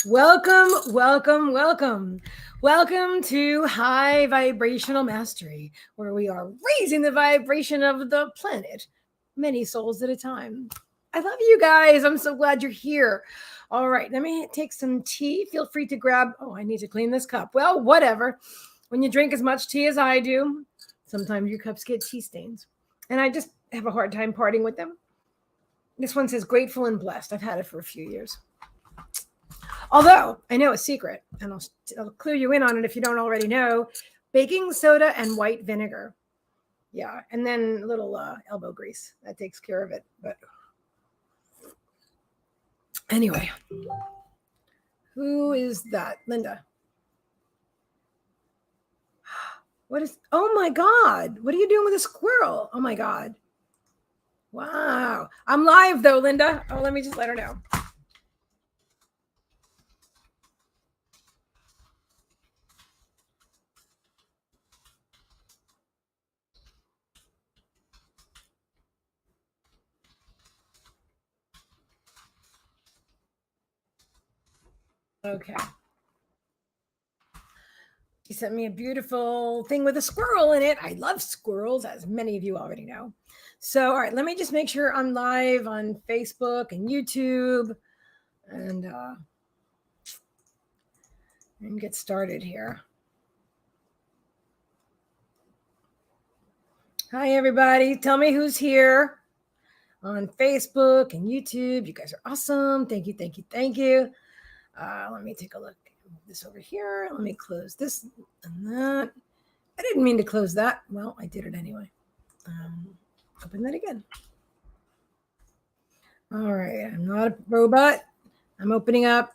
Welcome, welcome, welcome. Welcome to High Vibrational Mastery, where we are raising the vibration of the planet, many souls at a time. I love you guys. I'm so glad you're here. All right, let me take some tea. Feel free to grab, oh, I need to clean this cup. Well, whatever. When you drink as much tea as I do, sometimes your cups get tea stains. And I just have a hard time parting with them. This one says grateful and blessed. I've had it for a few years. Although I know a secret, and I'll clue you in on it if you don't already know: baking soda and white vinegar. Yeah, and then a little elbow grease. That takes care of it. But anyway, who is that? Linda. What is, oh my God, what are you doing with a squirrel? Oh my God. Wow. I'm live though, Linda. Oh, let me just let her know. Okay. She sent me a beautiful thing with a squirrel in it. I love squirrels, as many of you already know. So, all right, let me just make sure I'm live on Facebook and YouTube and get started here. Hi, everybody. Tell me who's here on Facebook and YouTube. You guys are awesome. Thank you, thank you, thank you. Let me take a look. Move this over here. Let me close this and that. I didn't mean to close that. Well, I did it anyway. Open that again. All right. I'm not a robot. I'm opening up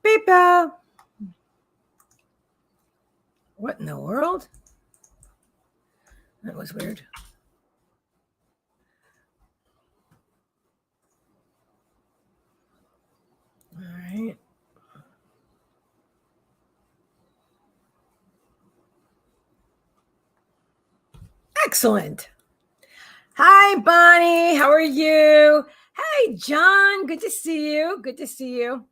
PayPal. What in the world? That was weird. All right. Excellent. Hi, Bonnie. How are you? Hey, John. Good to see you. Good to see you.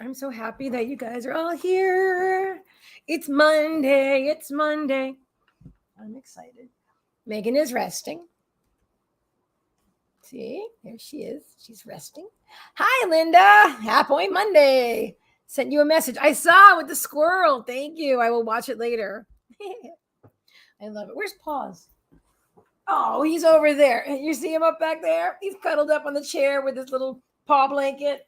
I'm so happy that you guys are all here. It's Monday. It's Monday. I'm excited. Megan is resting. See, there she is. She's resting. Hi, Linda. Happy Monday. Sent you a message. I saw with the squirrel. Thank you. I will watch it later. I love it. Where's Paws? Oh, he's over there. You see him up back there? He's cuddled up on the chair with his little paw blanket.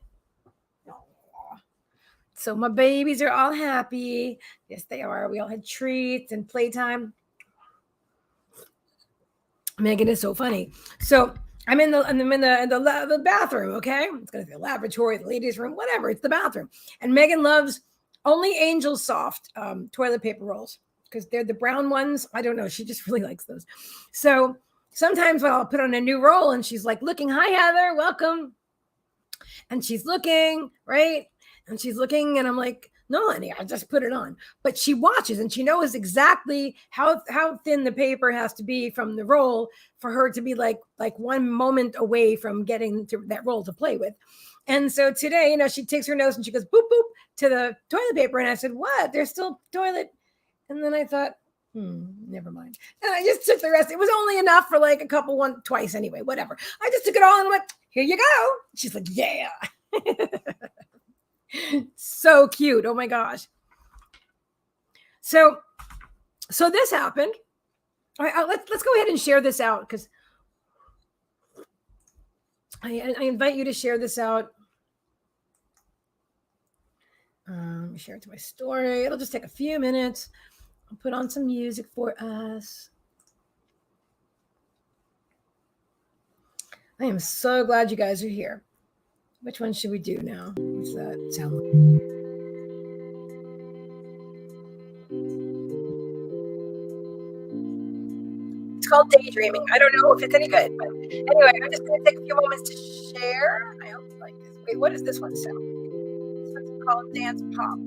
So my babies are all happy. Yes, they are. We all had treats and playtime. Megan is so funny. So I'm in the bathroom. Okay, it's gonna be the laboratory, the ladies' room, whatever. It's the bathroom, and Megan loves only Angel Soft toilet paper rolls because they're the brown ones. I don't know. She just really likes those. So sometimes when I'll put on a new roll and she's like looking, hi, Heather, welcome. And she's looking, right? And she's looking, and I'm like, no, honey, I just put it on. But she watches and she knows exactly how thin the paper has to be from the roll for her to be like one moment away from getting to that roll to play with. And so today, you know, she takes her nose and she goes boop, boop to the toilet paper. And I said, what? There's still toilet. And then I thought, never mind. And I just took the rest. It was only enough for like twice anyway, whatever. I just took it all and went, here you go. She's like, yeah. So cute. Oh my gosh. So this happened. All right, let's go ahead and share this out because I invite you to share this out. Share it to my story. It'll just take a few minutes. I'll put on some music for us. I am so glad you guys are here. Which one should we do now? What's that sound like? It's called daydreaming. I don't know if it's any good, but anyway, I'm just going to take a few moments to share. I hope you like this. Wait, what does this one sound like? This one's called Dance Pop.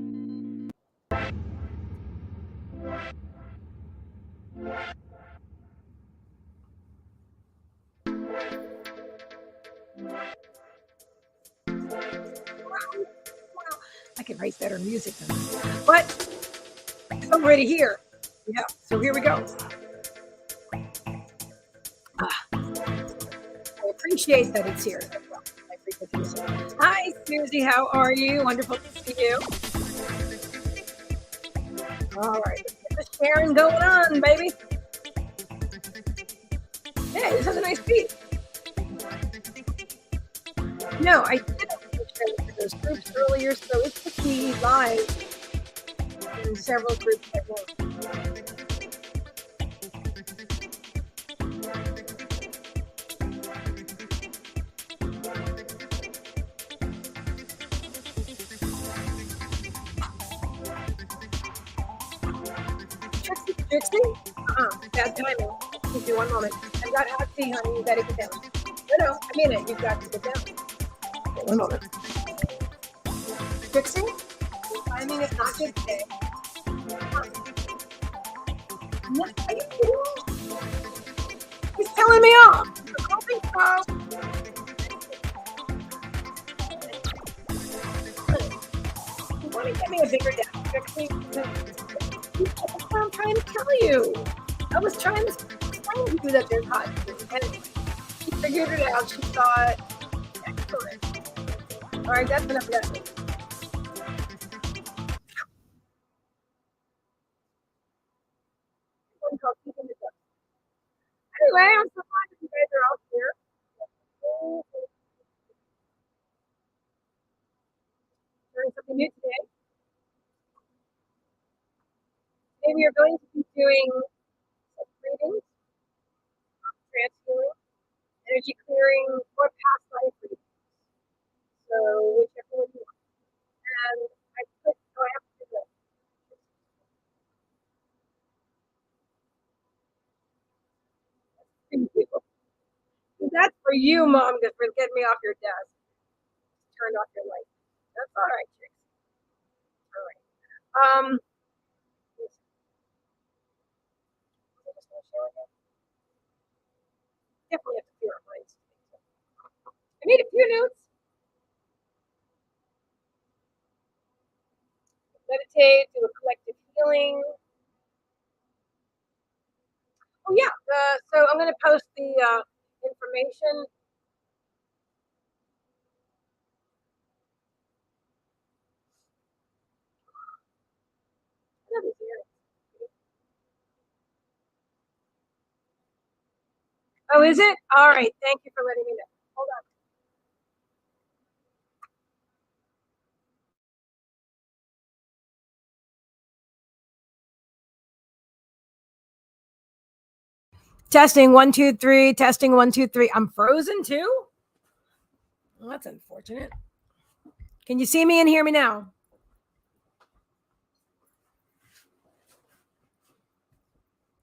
I could write better music than that. But I'm ready here. Yeah, so here we go. I appreciate that it's here. Hi, Susie. How are you? Wonderful to see you. All right, let's get the sharing going on, baby. Hey, this has a nice beat. No, I didn't share for those groups earlier, so it's to be live in several groups at once. Trixie? Bad timing. Give you 1 moment. I've got hot tea, honey. You gotta get down. No, I mean it. You've got to get down. Okay, 1 moment. Trixie? Timing is not good today. What are you doing? He's telling me off. I don't think so. You want to get me a bigger desk, Trixie? That's what I'm trying to tell you. I was trying to explain to you that there's hot tea. And she figured it out. She thought, excellent. All right, that's enough of that. Anyway, I'm so glad that you guys are all here. Learning something new today. Today we are going to be doing readings, trance healing, energy clearing, or past life readings. So whichever one you want. And I have to do this. Thank you. That's for you, Mom, for getting me off your desk. Turned off your light. That's all right, chicks. All right. Definitely have to clear our minds. I made a few notes. Meditate, do a collective healing. Oh yeah, so I'm going to post the information. Oh, is it? All right. Thank you for letting me know. Hold on. Testing 1, 2, 3. Testing 1, 2, 3. I'm frozen too. Well, that's unfortunate. Can you see me and hear me now?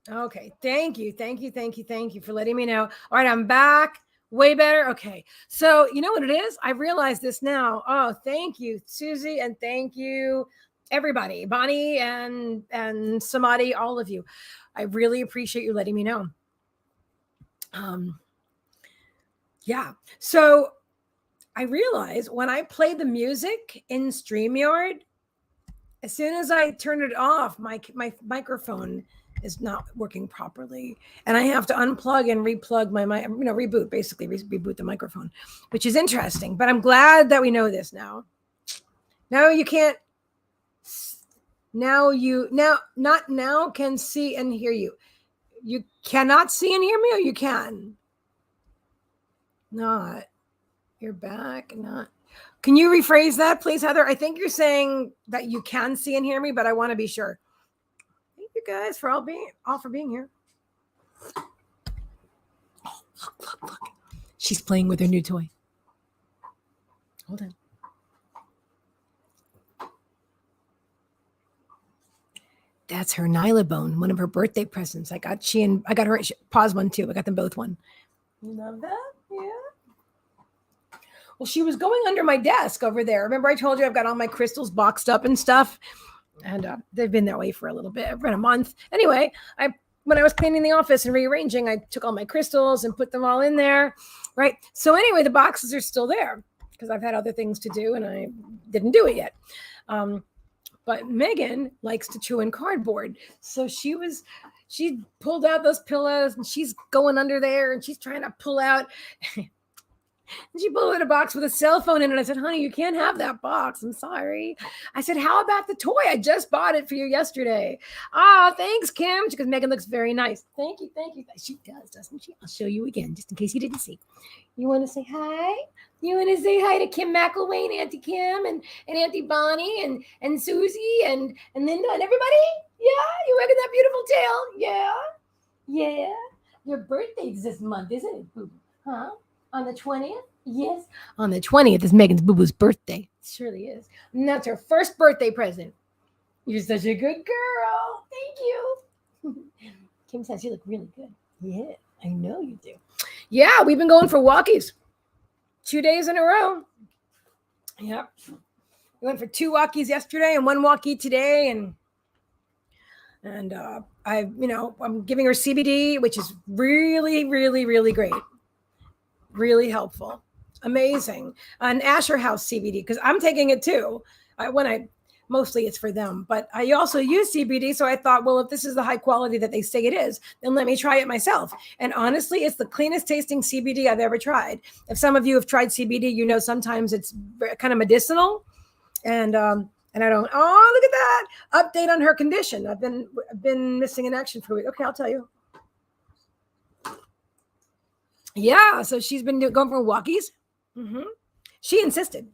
Okay. Thank you. Thank you. Thank you. Thank you for letting me know. All right. I'm back. Way better. Okay. So you know what it is? I realize this now. Oh, thank you, Susie, and thank you, everybody, Bonnie and Samadhi, all of you. I really appreciate you letting me know. Yeah. So I realized when I play the music in StreamYard, as soon as I turn it off, my microphone is not working properly, and I have to unplug and replug my reboot, basically reboot the microphone, which is interesting. But I'm glad that we know this now. Now you can't. Now not now can see and hear you. You cannot see and hear me, or you can. Not. You're back. Not. Can you rephrase that, please, Heather? I think you're saying that you can see and hear me, but I want to be sure. Thank you guys for all for being here. Oh, look. She's playing with her new toy. Hold on. That's her Nylabone, one of her birthday presents. I got her pause one too. I got them both one. You love that? Yeah. Well, she was going under my desk over there. Remember I told you I've got all my crystals boxed up and stuff? And they've been that way for a little bit, for a month. Anyway, when I was cleaning the office and rearranging, I took all my crystals and put them all in there, right? So anyway, the boxes are still there. because I've had other things to do and I didn't do it yet. But Megan likes to chew in cardboard. So she pulled out those pillows and she's going under there and she's trying to pull out. And she pulled out a box with a cell phone in it. I said, honey, you can't have that box. I'm sorry. I said, how about the toy? I just bought it for you yesterday. Ah, thanks, Kim. She goes, Megan looks very nice. Thank you. Thank you. She does, doesn't she? I'll show you again, just in case you didn't see. You want to say hi? You want to say hi to Kim McElwain, Auntie Kim, and Auntie Bonnie, and Susie, and Linda, and everybody? Yeah? You wagging that beautiful tail? Yeah? Yeah? Your birthday's this month, isn't it, boo? Huh? On the 20th? Yes. On the 20th is Megan's boo-boo's birthday. It surely is. And that's her first birthday present. You're such a good girl. Thank you. Kim says you look really good. Yeah, I know you do. Yeah, we've been going for walkies 2 days in a row. Yep. We went for 2 walkies yesterday and 1 walkie today. And I'm giving her CBD, which is really, really, really great. Really helpful. Amazing. An Asher House CBD, because I'm taking it too. Mostly it's for them, but I also use CBD. So I thought, well, if this is the high quality that they say it is, then let me try it myself. And honestly, it's the cleanest tasting CBD I've ever tried. If some of you have tried CBD, you know, sometimes it's kind of medicinal and I don't, oh, look at that update on her condition. I've been missing in action for a week. Okay. I'll tell you. Yeah, so she's been going for walkies. Mm-hmm. She insisted.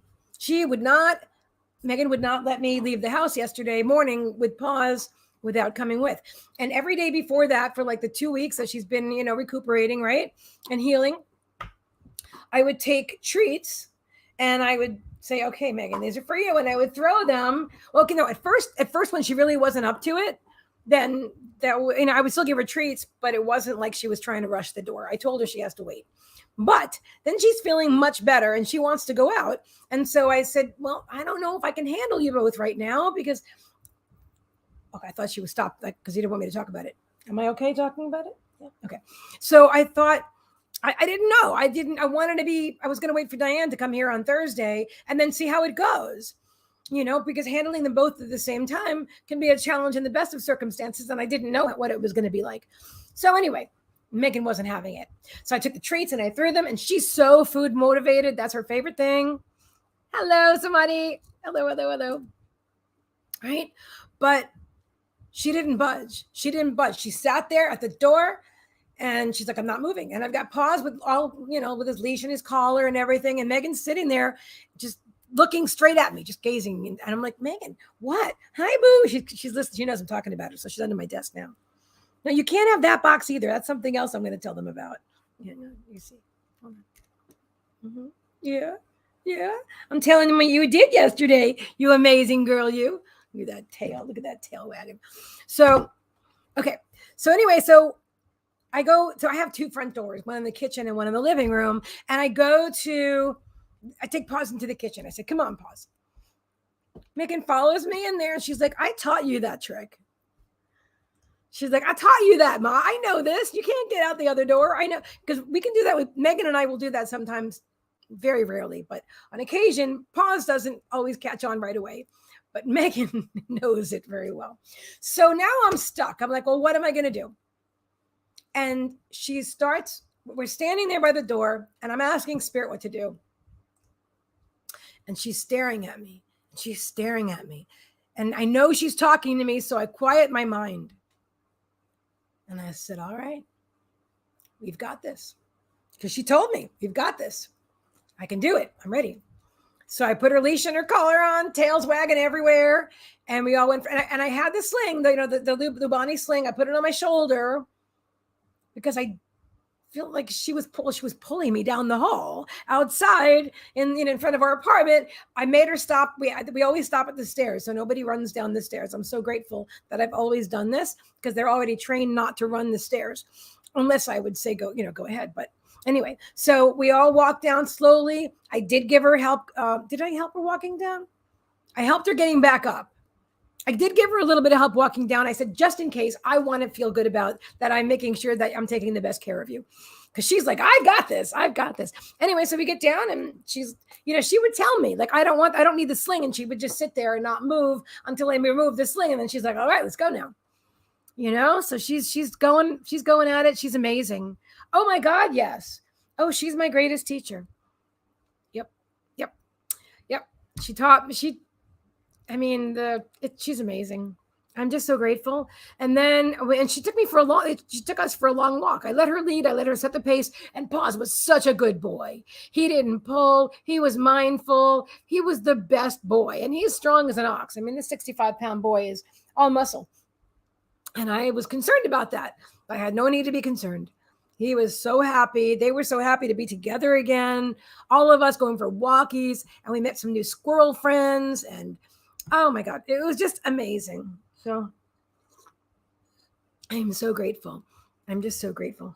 Megan would not let me leave the house yesterday morning with pause without coming with. And every day before that, for like the 2 weeks that she's been, recuperating, right, and healing, I would take treats and I would say, okay, Megan, these are for you. And I would throw them. Well, at first when she really wasn't up to it, then I would still give her treats, but it wasn't like she was trying to rush the door. I told her she has to wait. But then she's feeling much better and she wants to go out. And so I said, well, I don't know if I can handle you both right now because, okay, I thought she would stop because you didn't want me to talk about it. Am I okay talking about it? Yeah. Okay. So I thought, I didn't know. I was going to wait for Diane to come here on Thursday and then see how it goes. Because handling them both at the same time can be a challenge in the best of circumstances. And I didn't know what it was going to be like. So anyway, Megan wasn't having it. So I took the treats and I threw them and she's so food motivated. That's her favorite thing. Hello, somebody. Hello. Right. But she didn't budge. She sat there at the door and she's like, I'm not moving. And I've got paws with with his leash and his collar and everything. And Megan's sitting there just looking straight at me, just gazing. And I'm like, Megan, what? Hi, boo. She's listening. She knows I'm talking about her. So she's under my desk now. No, you can't have that box either. That's something else I'm going to tell them about. Yeah, no, you see. Mm-hmm. Yeah. I'm telling them what you did yesterday. You amazing girl, you. Look at that tail. Look at that tail wagging. So, okay. So anyway, I have 2 front doors, one in the kitchen and one in the living room. And I take Paws into the kitchen. I said, come on, Paws. Megan follows me in there. And she's like, I taught you that trick. She's like, I taught you that, Ma. I know this. You can't get out the other door. I know. Because we can do that with Megan and I will do that sometimes, very rarely. But on occasion, Paws doesn't always catch on right away. But Megan knows it very well. So now I'm stuck. I'm like, well, what am I going to do? And we're standing there by the door and I'm asking Spirit what to do. And she's staring at me. And I know she's talking to me. So I quiet my mind. And I said, all right, we've got this. Because she told me, we've got this. I can do it. I'm ready. So I put her leash and her collar on, tails wagging everywhere. And we all went, and I had the sling, the Lubani sling. I put it on my shoulder because I feel like she was pulling me down the hall outside in front of our apartment. I made her stop. We always stop at the stairs, so nobody runs down the stairs. I'm so grateful that I've always done this because they're already trained not to run the stairs, unless I would say go ahead. But anyway, so we all walked down slowly. I did give her help. Did I help her walking down? I helped her getting back up. I did give her a little bit of help walking down. I said, just in case, I want to feel good about that. I'm making sure that I'm taking the best care of you. Because she's like, I've got this. Anyway, so we get down and she's, she would tell me like, I don't need the sling. And she would just sit there and not move until I remove the sling. And then she's like, all right, let's go now. So she's going at it. She's amazing. Oh my God. Yes. Oh, she's my greatest teacher. Yep. She taught me, she's amazing. I'm just so grateful. And then, she took us for a long walk. I let her lead. I let her set the pace. And Paws was such a good boy. He didn't pull. He was mindful. He was the best boy. And he's strong as an ox. This 65-pound boy is all muscle. And I was concerned about that. I had no need to be concerned. He was so happy. They were so happy to be together again. All of us going for walkies. And we met some new squirrel friends. And oh my God, it was just amazing. So I'm so grateful. I'm just so grateful.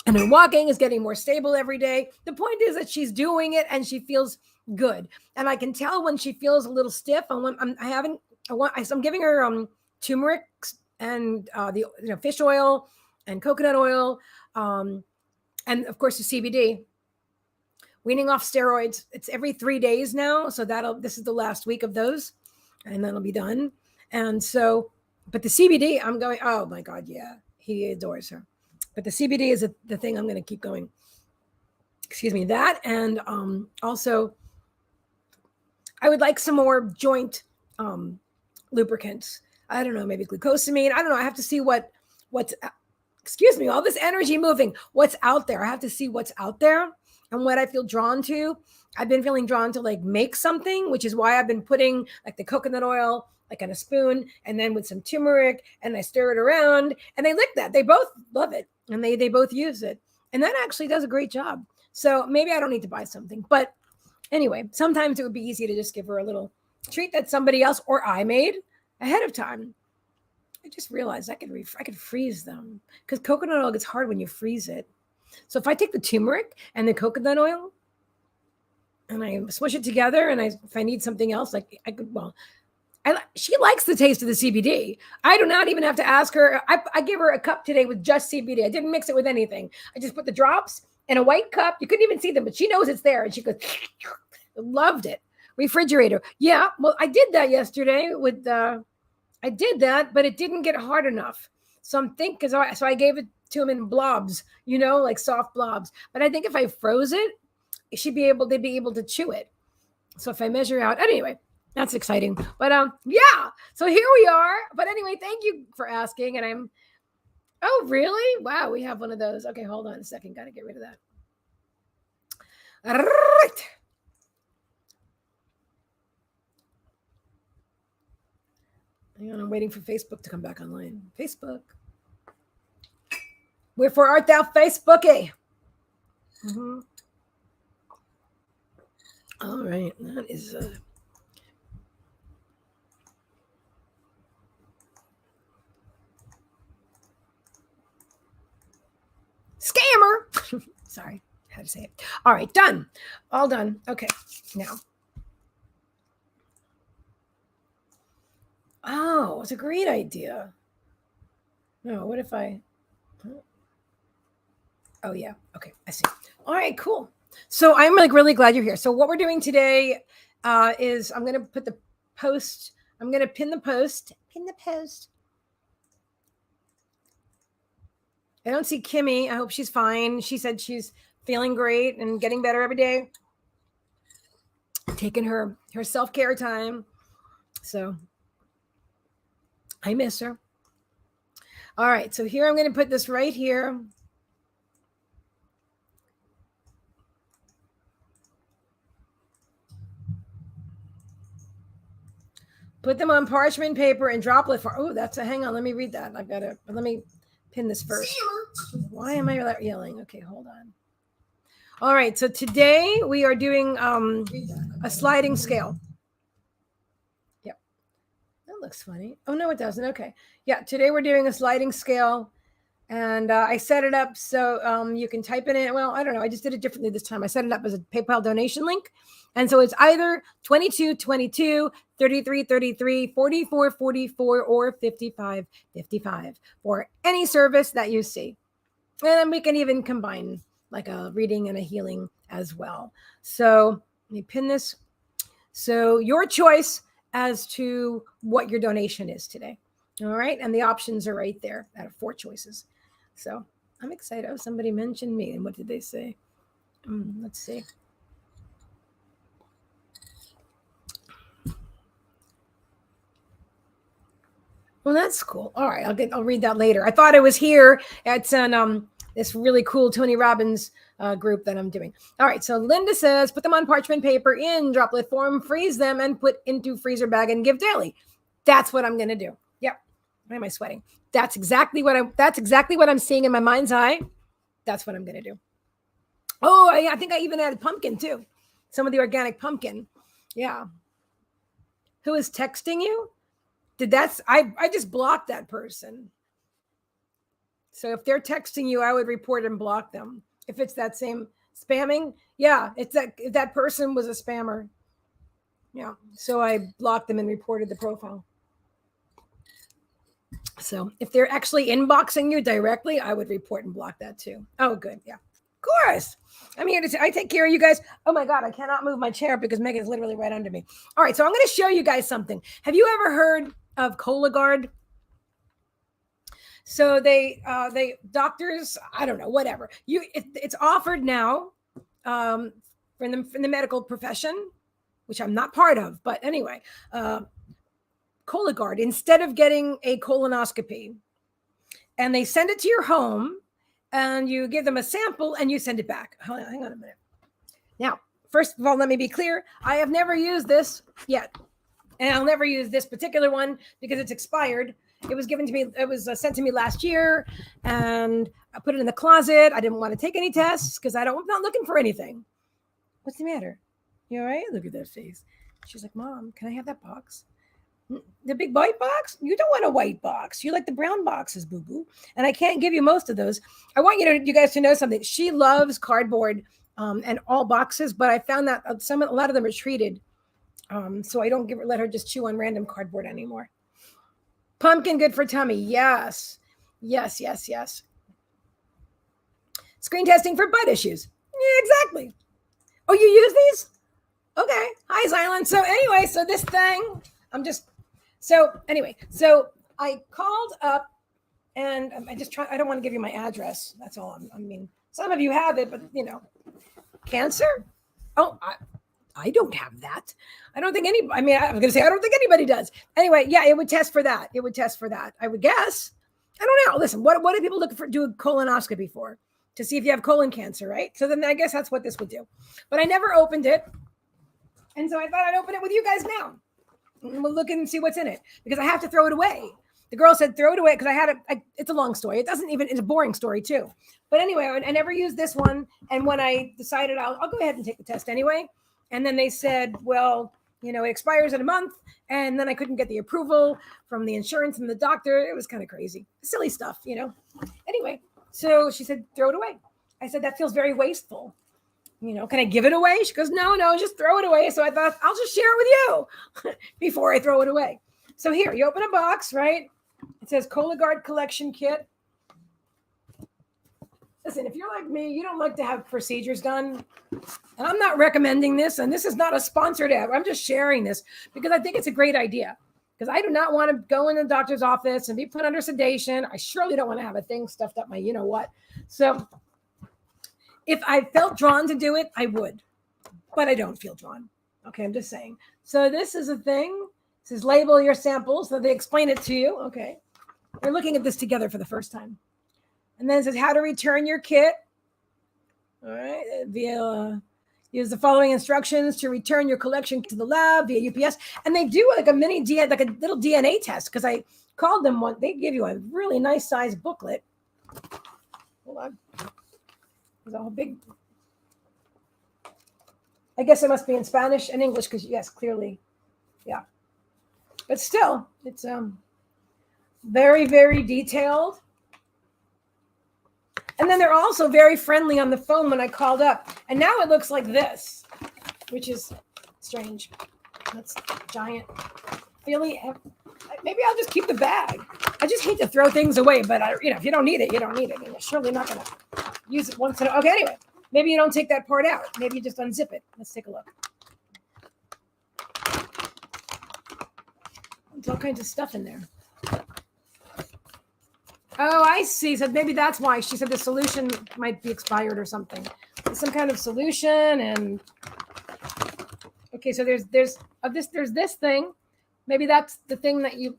And her walking is getting more stable every day. The point is that she's doing it and she feels good. And I can tell when she feels a little stiff. I'm giving her turmeric and the fish oil and coconut oil, and of course the CBD. Weaning off steroids. It's every 3 days now, so this is the last week of those, and then it'll be done. And so, but the CBD, I'm going. Oh my God, yeah, he adores her. But the CBD is the thing I'm going to keep going. Excuse me, that, and also, I would like some more joint lubricants. I don't know, maybe glucosamine. I don't know. I have to see what's. Excuse me, all this energy moving. What's out there? I have to see what's out there. And what I feel drawn to, I've been feeling drawn to like make something, which is why I've been putting like the coconut oil, like on a spoon, and then with some turmeric, and I stir it around, and they lick that. They both love it, and they both use it. And that actually does a great job. So maybe I don't need to buy something. But anyway, sometimes it would be easy to just give her a little treat that somebody else or I made ahead of time. I just realized I could freeze them, because coconut oil gets hard when you freeze it. So if I take the turmeric and the coconut oil and I smush it together, and if I need something else, like I could, she likes the taste of the CBD. I do not even have to ask her. I gave her a cup today with just CBD. I didn't mix it with anything. I just put the drops in a white cup. You couldn't even see them, but she knows it's there. And she goes, loved it. Refrigerator. Yeah. Well, I did that yesterday I did that, but it didn't get hard enough. So I gave it to him in blobs, like soft blobs. But I think if I froze it, they'd be able to chew it. So if I measure out, anyway, that's exciting. But yeah, so here we are. But anyway, thank you for asking. And oh, really? Wow, we have one of those. Okay, hold on a second. Got to get rid of that. All right. Hang on, I'm waiting for Facebook to come back online. Facebook. Wherefore art thou Facebooky? Mm-hmm. All right, that is scammer. Sorry, had to say it. All right, done. All done. Okay, now. Oh, it's a great idea. No, what if I... Oh, yeah. Okay, I see. All right, cool. So I'm really glad you're here. So what we're doing today is I'm going to put the post. I'm going to pin the post. Pin the post. I don't see Kimmy. I hope she's fine. She said she's feeling great and getting better every day. Taking her self-care time. So I miss her. All right. So here I'm going to put this right here. Put them on parchment paper and droplet form. Oh, hang on. Let me read that. Let me pin this first. Why am I yelling? Okay, hold on. All right. So today we are doing a sliding scale. Yep. That looks funny. Oh, no, it doesn't. Okay. Yeah. Today we're doing a sliding scale. And I set it up so you can type it in. Well, I don't know. I just did it differently this time. I set it up as a PayPal donation link. And so it's either 22.22, 33.33, 44.44, or 55.55 for any service that you see. then we can even combine like a reading and a healing as well. So let me pin this. So your choice as to what your donation is today. All right. And the options are right there out of 4 choices. So I'm excited. Oh, somebody mentioned me. And what did they say? Let's see. Well, that's cool. All right, I'll read that later. I thought it was here. It's on this really cool Tony Robbins group that I'm doing. All right, so Linda says, put them on parchment paper in droplet form, freeze them, and put into freezer bag and give daily. That's what I'm gonna do. Yep. Why am I sweating? That's exactly what I'm seeing in my mind's eye. That's what I'm gonna do. Oh, I think I even added pumpkin too. Some of the organic pumpkin. Yeah. Who is texting you? I just blocked that person. So if they're texting you, I would report and block them. If it's that same spamming, yeah, it's if that person was a spammer. Yeah. So I blocked them and reported the profile. So if they're actually inboxing you directly, I would report and block that too. Oh, good. Yeah. Of course. I'm here to I take care of you guys. Oh my God, I cannot move my chair because Megan's literally right under me. All right, so I'm going to show you guys something. Have you ever heard of Cologuard? So they doctors, I don't know, whatever. It's offered now from the medical profession, which I'm not part of, but anyway, Cologuard, instead of getting a colonoscopy, and they send it to your home, and you give them a sample and you send it back. Hang on a minute. Now, first of all, let me be clear. I have never used this yet. And I'll never use this particular one because it's expired. It was given to me. It was sent to me last year, and I put it in the closet. I didn't want to take any tests because I'm not looking for anything. What's the matter? You all right? Look at that face. She's like, Mom, can I have that box? The big white box? You don't want a white box. You like the brown boxes, boo-boo. And I can't give you most of those. I want you guys to know something. She loves cardboard and all boxes, but I found that a lot of them are treated. So I don't let her just chew on random cardboard anymore. Pumpkin good for tummy. Yes. Yes, yes, yes. Screen testing for butt issues. Yeah, exactly. Oh, you use these? Okay. Hi, Zylan. So anyway, so this thing, so I called up and I don't want to give you my address. That's all. I mean, some of you have it, but cancer? Oh, I don't have that. I don't think I was going to say, I don't think anybody does. Anyway, yeah, it would test for that. I would guess. I don't know. Listen, what do people do a colonoscopy for? To see if you have colon cancer, right? So then I guess that's what this would do. But I never opened it. And so I thought I'd open it with you guys now. And we'll look and see what's in it because I have to throw it away. The girl said, throw it away because I had it. It's a long story. It's a boring story too. But anyway, I never used this one. And when I decided I'll go ahead and take the test anyway. And then they said, well, it expires in a month. And then I couldn't get the approval from the insurance and the doctor. It was kind of crazy. Silly stuff, Anyway, so she said, throw it away. I said, that feels very wasteful. Can I give it away? She goes, no, just throw it away. So I thought, I'll just share it with you before I throw it away. So here, you open a box, right? It says Cologuard Collection Kit. Listen, if you're like me, you don't like to have procedures done. And I'm not recommending this, and this is not a sponsored ad. I'm just sharing this because I think it's a great idea. Because I do not want to go in the doctor's office and be put under sedation. I surely don't want to have a thing stuffed up my you-know-what. So if I felt drawn to do it, I would. But I don't feel drawn. Okay, I'm just saying. So this is a thing. It says label your samples. So they explain it to you. Okay. We're looking at this together for the first time. And then it says how to return your kit. All right. Use the following instructions to return your collection to the lab via UPS. And they do like a little DNA test because I called them one. They give you a really nice size booklet. Hold on. It's all big. I guess it must be in Spanish and English because yes, clearly. Yeah. But still, it's very, very detailed. And then they're also very friendly on the phone when I called up. And now it looks like this, which is strange. That's giant. Maybe I'll just keep the bag. I just hate to throw things away, but if you don't need it, you don't need it. And you're surely not going to use it once in a. Okay, anyway, maybe you don't take that part out. Maybe you just unzip it. Let's take a look. There's all kinds of stuff in there. Oh, I see. So maybe that's why she said the solution might be expired or something. There's some kind of solution, and okay, so there's this thing. Maybe that's the thing that you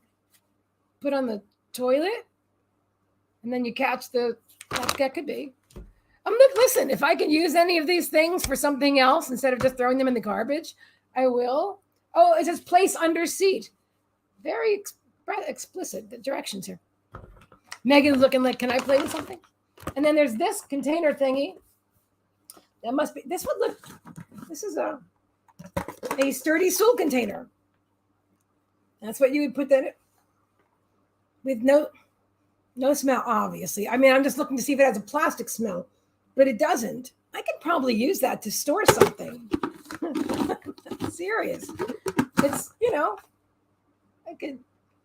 put on the toilet, and then you catch the. That could be. Look, listen. If I can use any of these things for something else instead of just throwing them in the garbage, I will. Oh, it says place under seat. Very explicit. The directions here. Megan's looking like, can I play with something? And then there's this container thingy. That must be. This would look. This is a sturdy stool container. That's what you would put that in, with no smell, obviously. I mean, I'm just looking to see if it has a plastic smell, but it doesn't. I could probably use that to store something. Serious. It's, I could.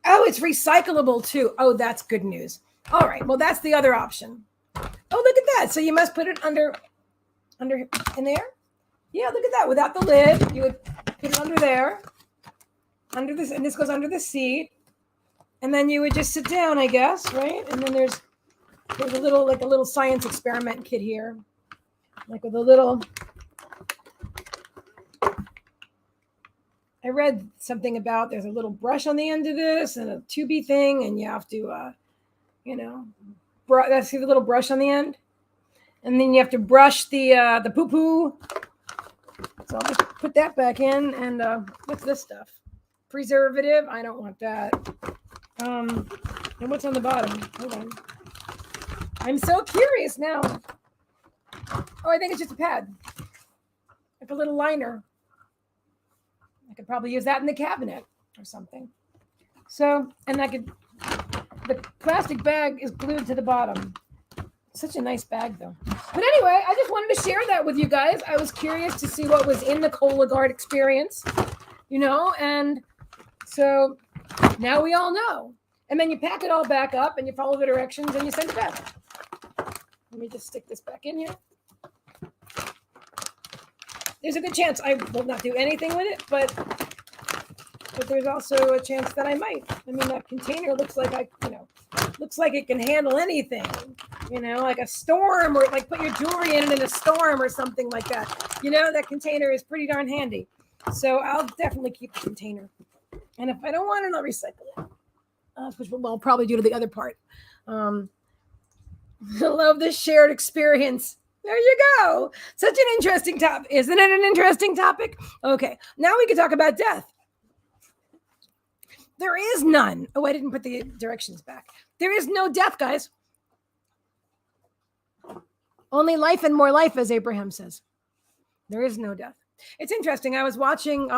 Oh, it's recyclable too. Oh, that's good news. All right. Well, that's the other option. Oh, look at that. So you must put it under in there. Yeah, look at that. Without the lid, you would put it under there. Under this, and this goes under the seat, and then you would just sit down, I guess, right? And then there's a little science experiment kit here, like with a little. I read something about there's a little brush on the end of this and a tubey thing, and you have to, see the little brush on the end, and then you have to brush the poo poo. So I'll just put that back in, and what's this stuff? Preservative. I don't want that. And what's on the bottom? Hold on. I'm so curious now. Oh, I think it's just a pad, like a little liner. I could probably use that in the cabinet or something. So, and the plastic bag is glued to the bottom. Such a nice bag, though. But anyway, I just wanted to share that with you guys. I was curious to see what was in the Cologuard experience, and so now we all know. And then you pack it all back up and you follow the directions and you send it back. Let me just stick this back in here. There's a good chance I will not do anything with it, but there's also a chance that I might. I mean, that container looks like looks like it can handle anything, like a storm, or like put your jewelry in a storm or something like that. That container is pretty darn handy. So I'll definitely keep the container. And if I don't want it, I'll recycle it, which I'll probably do to the other part. I love this shared experience. There you go. Such an interesting topic. Isn't it an interesting topic? Okay, now we can talk about death. There is none. Oh, I didn't put the directions back. There is no death, guys. Only life and more life, as Abraham says. There is no death. It's interesting. I was watching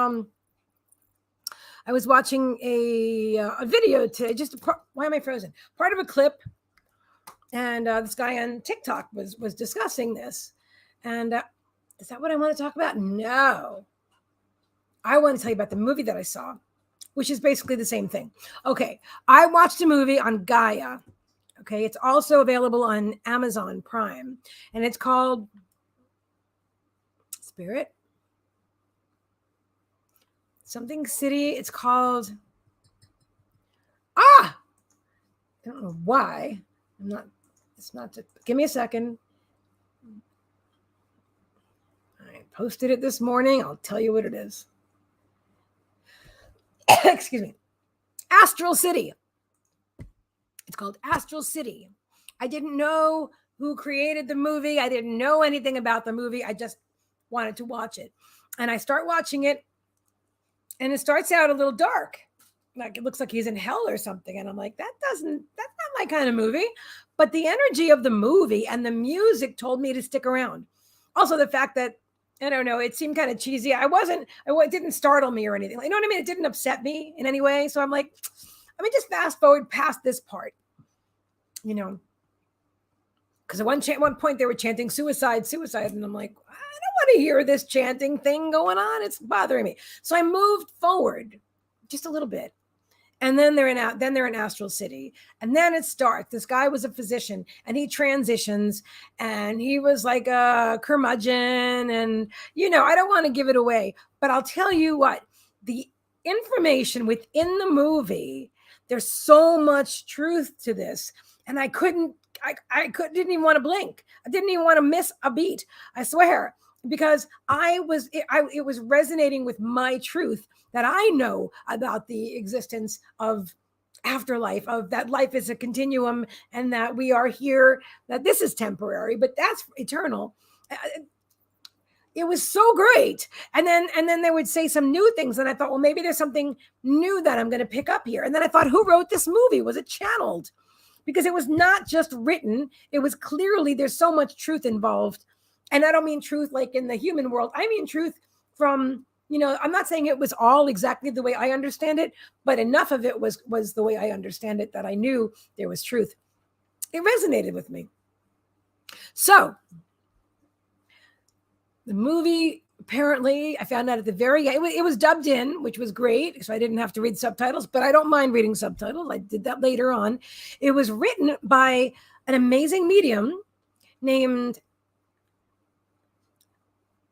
a video today. Why am I frozen? Part of a clip, and this guy on TikTok was discussing this. And is that what I want to talk about? No. I want to tell you about the movie that I saw, which is basically the same thing. Okay, I watched a movie on Gaia. Okay, it's also available on Amazon Prime, and it's called Spirit something City. It's called I don't know why. Give me a second. I posted it this morning. I'll tell you what it is. Excuse me. Astral City. It's called Astral City. I didn't know who created the movie. I didn't know anything about the movie. I just wanted to watch it. And I start watching it, and it starts out a little dark. Like it looks like he's in hell or something. And I'm like, that's not my kind of movie. But the energy of the movie and the music told me to stick around. Also, the fact that, I don't know, it seemed kind of cheesy. It didn't startle me or anything. You know what I mean? It didn't upset me in any way. So I'm like, let me just fast forward past this part, because at one point they were chanting suicide. And I'm like, I don't want to hear this chanting thing going on. It's bothering me. So I moved forward just a little bit. And then they're in Astral City. And then it starts. This guy was a physician and he transitions and he was like a curmudgeon. And, I don't want to give it away, but I'll tell you what, the information within the movie, there's so much truth to this. And I didn't even want to blink. I didn't even want to miss a beat. I swear, because it was resonating with my truth that I know about the existence of afterlife, of that life is a continuum and that we are here, that this is temporary, but that's eternal. It was so great. And then they would say some new things. And I thought, well, maybe there's something new that I'm going to pick up here. And then I thought, who wrote this movie? Was it channeled? Because it was not just written. It was clearly, there's so much truth involved. And I don't mean truth like in the human world. I mean truth from, I'm not saying it was all exactly the way I understand it, but enough of it was the way I understand it that I knew there was truth. It resonated with me. So the movie, apparently, I found out at the very end, it was dubbed in, which was great. So I didn't have to read subtitles, but I don't mind reading subtitles. I did that later on. It was written by an amazing medium named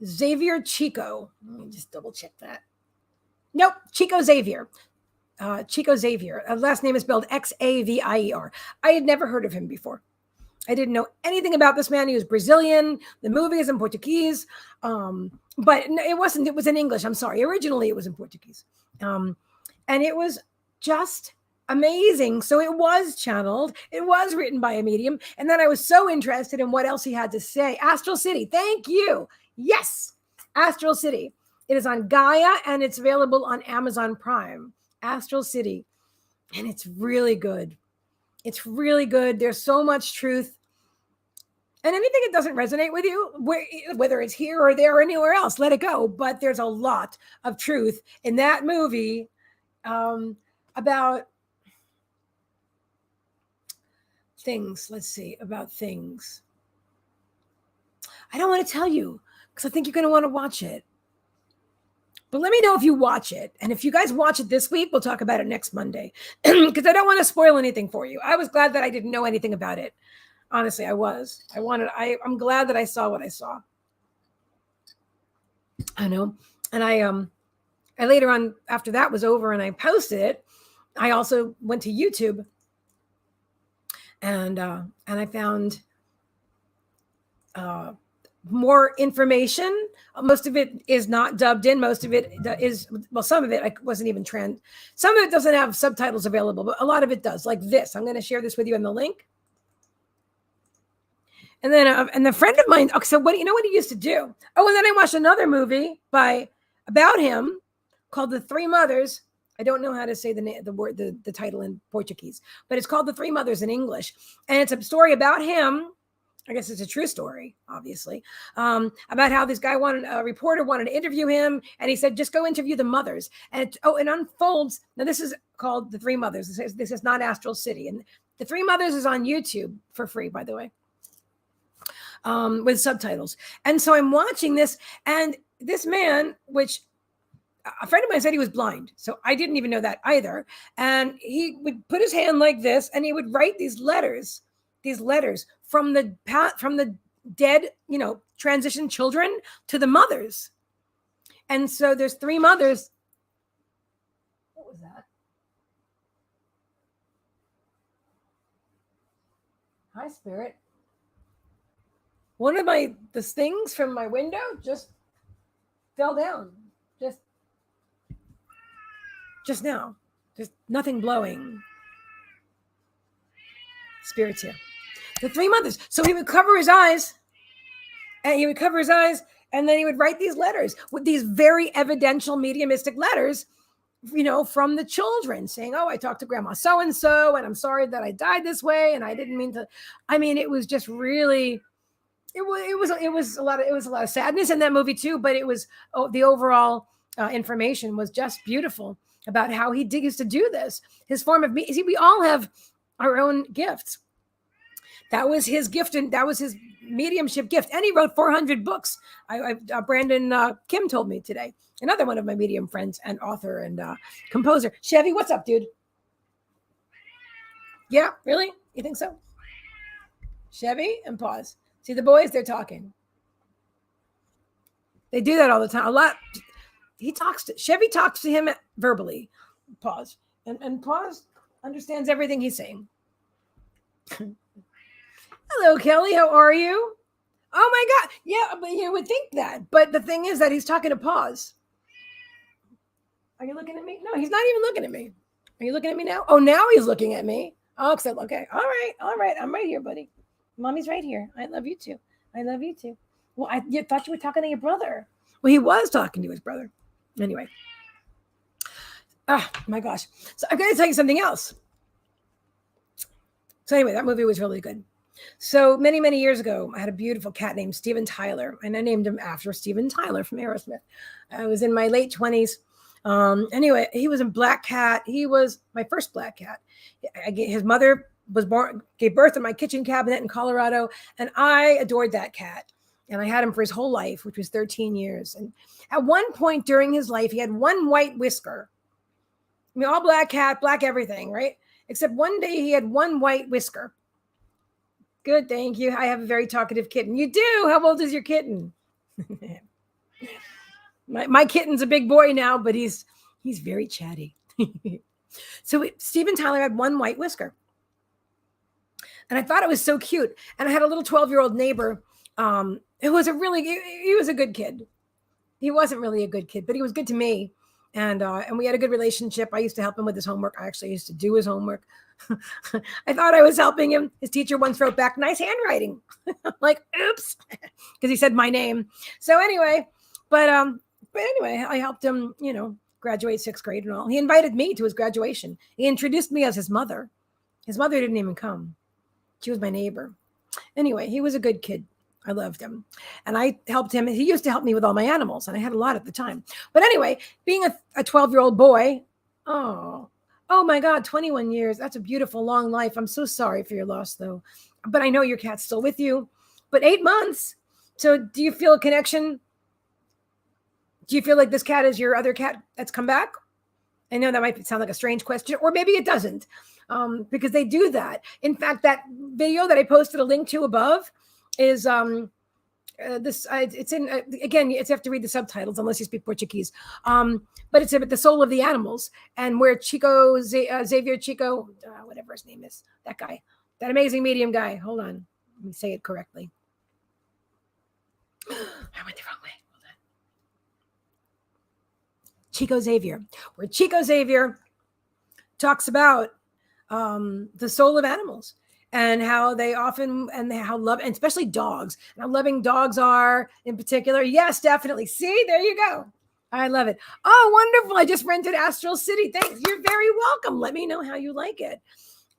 Xavier Chico. Let me just double check that. Nope, Chico Xavier. Chico Xavier. Last name is spelled Xavier. I had never heard of him before. I didn't know anything about this man. He was Brazilian. The movie is in Portuguese. But it wasn't. It was in English. I'm sorry. Originally, it was in Portuguese. And it was just amazing. So it was channeled. It was written by a medium. And then I was so interested in what else he had to say. Astral City. Thank you. Yes. Astral City. It is on Gaia and it's available on Amazon Prime. Astral City. And it's really good. It's really good. There's so much truth. And anything that doesn't resonate with you, whether it's here or there or anywhere else, let it go. But there's a lot of truth in that movie about things. Let's see, about things. I don't want to tell you because I think you're going to want to watch it. But let me know if you watch it. And if you guys watch it this week, we'll talk about it next Monday. Because I don't want to spoil anything for you. I was glad that I didn't know anything about it. Honestly, I was. I'm glad that I saw what I saw. I know. And I later on, after that was over and I posted it, I also went to YouTube and I found more information. Most of it is not dubbed in. Most of it is, well, some of it I wasn't even some of it doesn't have subtitles available, but a lot of it does, like this. I'm going to share this with you in the link. And then, and the friend of mine, okay, so what he used to do? Oh, and then I watched another movie about him called The Three Mothers. I don't know how to say the title in Portuguese, but it's called The Three Mothers in English. And it's a story about him. I guess it's a true story, obviously, about how this guy a reporter wanted to interview him. And he said, just go interview the mothers. And it unfolds. Now, this is called The Three Mothers. This is not Astral City. And The Three Mothers is on YouTube for free, by the way, with subtitles. And so I'm watching this. And this man, which a friend of mine said he was blind. So I didn't even know that either. And he would put his hand like this and he would write these letters from the dead, transitioned children to the mothers. And so there's three mothers. What was that? Hi, Spirit. One of the things from my window just fell down. Just now. There's nothing blowing. Spirit's here. The three mothers. So he would cover his eyes. And then he would write these letters with these very evidential mediumistic letters, from the children saying, oh, I talked to grandma so-and-so, and I'm sorry that I died this way. And I didn't mean to. I mean, it was just really, it was a lot of sadness in that movie too, but it was the overall information was just beautiful about how he used to do this. His form of see, we all have our own gifts. That was his gift, and that was his mediumship gift. And he wrote 400 books. Brandon Kim told me today. Another one of my medium friends and author and composer. Chevy, what's up, dude? Yeah, really? You think so? Chevy and pause. See the boys, they're talking. They do that all the time. A lot. Chevy talks to him verbally. Pause. And pause understands everything he's saying. Hello, Kelly. How are you? Oh my God. Yeah, but you would think that. But the thing is that he's talking to pause. Are you looking at me? No, he's not even looking at me. Are you looking at me now? Oh, now he's looking at me. Oh, except, okay. All right. All right. I'm right here, buddy. Mommy's right here. I love you too. I love you too. Well, you thought you were talking to your brother. Well, he was talking to his brother. Anyway. Oh my gosh. So I'm going to tell you something else. So anyway, that movie was really good. So many, many years ago, I had a beautiful cat named Steven Tyler, and I named him after Steven Tyler from Aerosmith. I was in my late 20s. Anyway, he was a black cat. He was my first black cat. His mother gave birth in my kitchen cabinet in Colorado, and I adored that cat. And I had him for his whole life, which was 13 years. And at one point during his life, he had one white whisker. I mean, all black cat, black everything, right? Except one day he had one white whisker. Good, thank you. I have a very talkative kitten. You do? How old is your kitten? my kitten's a big boy now, but he's very chatty. So Steven Tyler had one white whisker. And I thought it was so cute. And I had a little 12-year-old neighbor who was he was a good kid. He wasn't really a good kid, but he was good to me. And we had a good relationship. I used to help him with his homework. I actually used to do his homework. I thought I was helping him. His teacher once wrote back, nice handwriting. Like, oops, because he said my name. So anyway, but anyway, I helped him, graduate 6th grade and all. He invited me to his graduation. He introduced me as his mother. His mother didn't even come. She was my neighbor. Anyway, he was a good kid. I loved him. And I helped him. He used to help me with all my animals, and I had a lot at the time. But anyway, being a 12-year-old boy, oh my God, 21 years. That's a beautiful, long life. I'm so sorry for your loss, though. But I know your cat's still with you. But 8 months. So do you feel a connection? Do you feel like this cat is your other cat that's come back? I know that might sound like a strange question, or maybe it doesn't, because they do that. In fact, that video that I posted a link to above is it's in again, you have to read the subtitles unless you speak Portuguese, but it's about the soul of the animals, and where Xavier Chico, whatever his name is, that guy, that amazing medium guy, hold on, let me say it correctly. I went the wrong way. Hold on. Chico Xavier, where Chico Xavier talks about the soul of animals and how they often, and how and especially dogs, and how loving dogs are in particular. Yes, definitely. See, there you go. I love it. Oh, wonderful. I just rented Astral City. Thanks. You're very welcome. Let me know how you like it.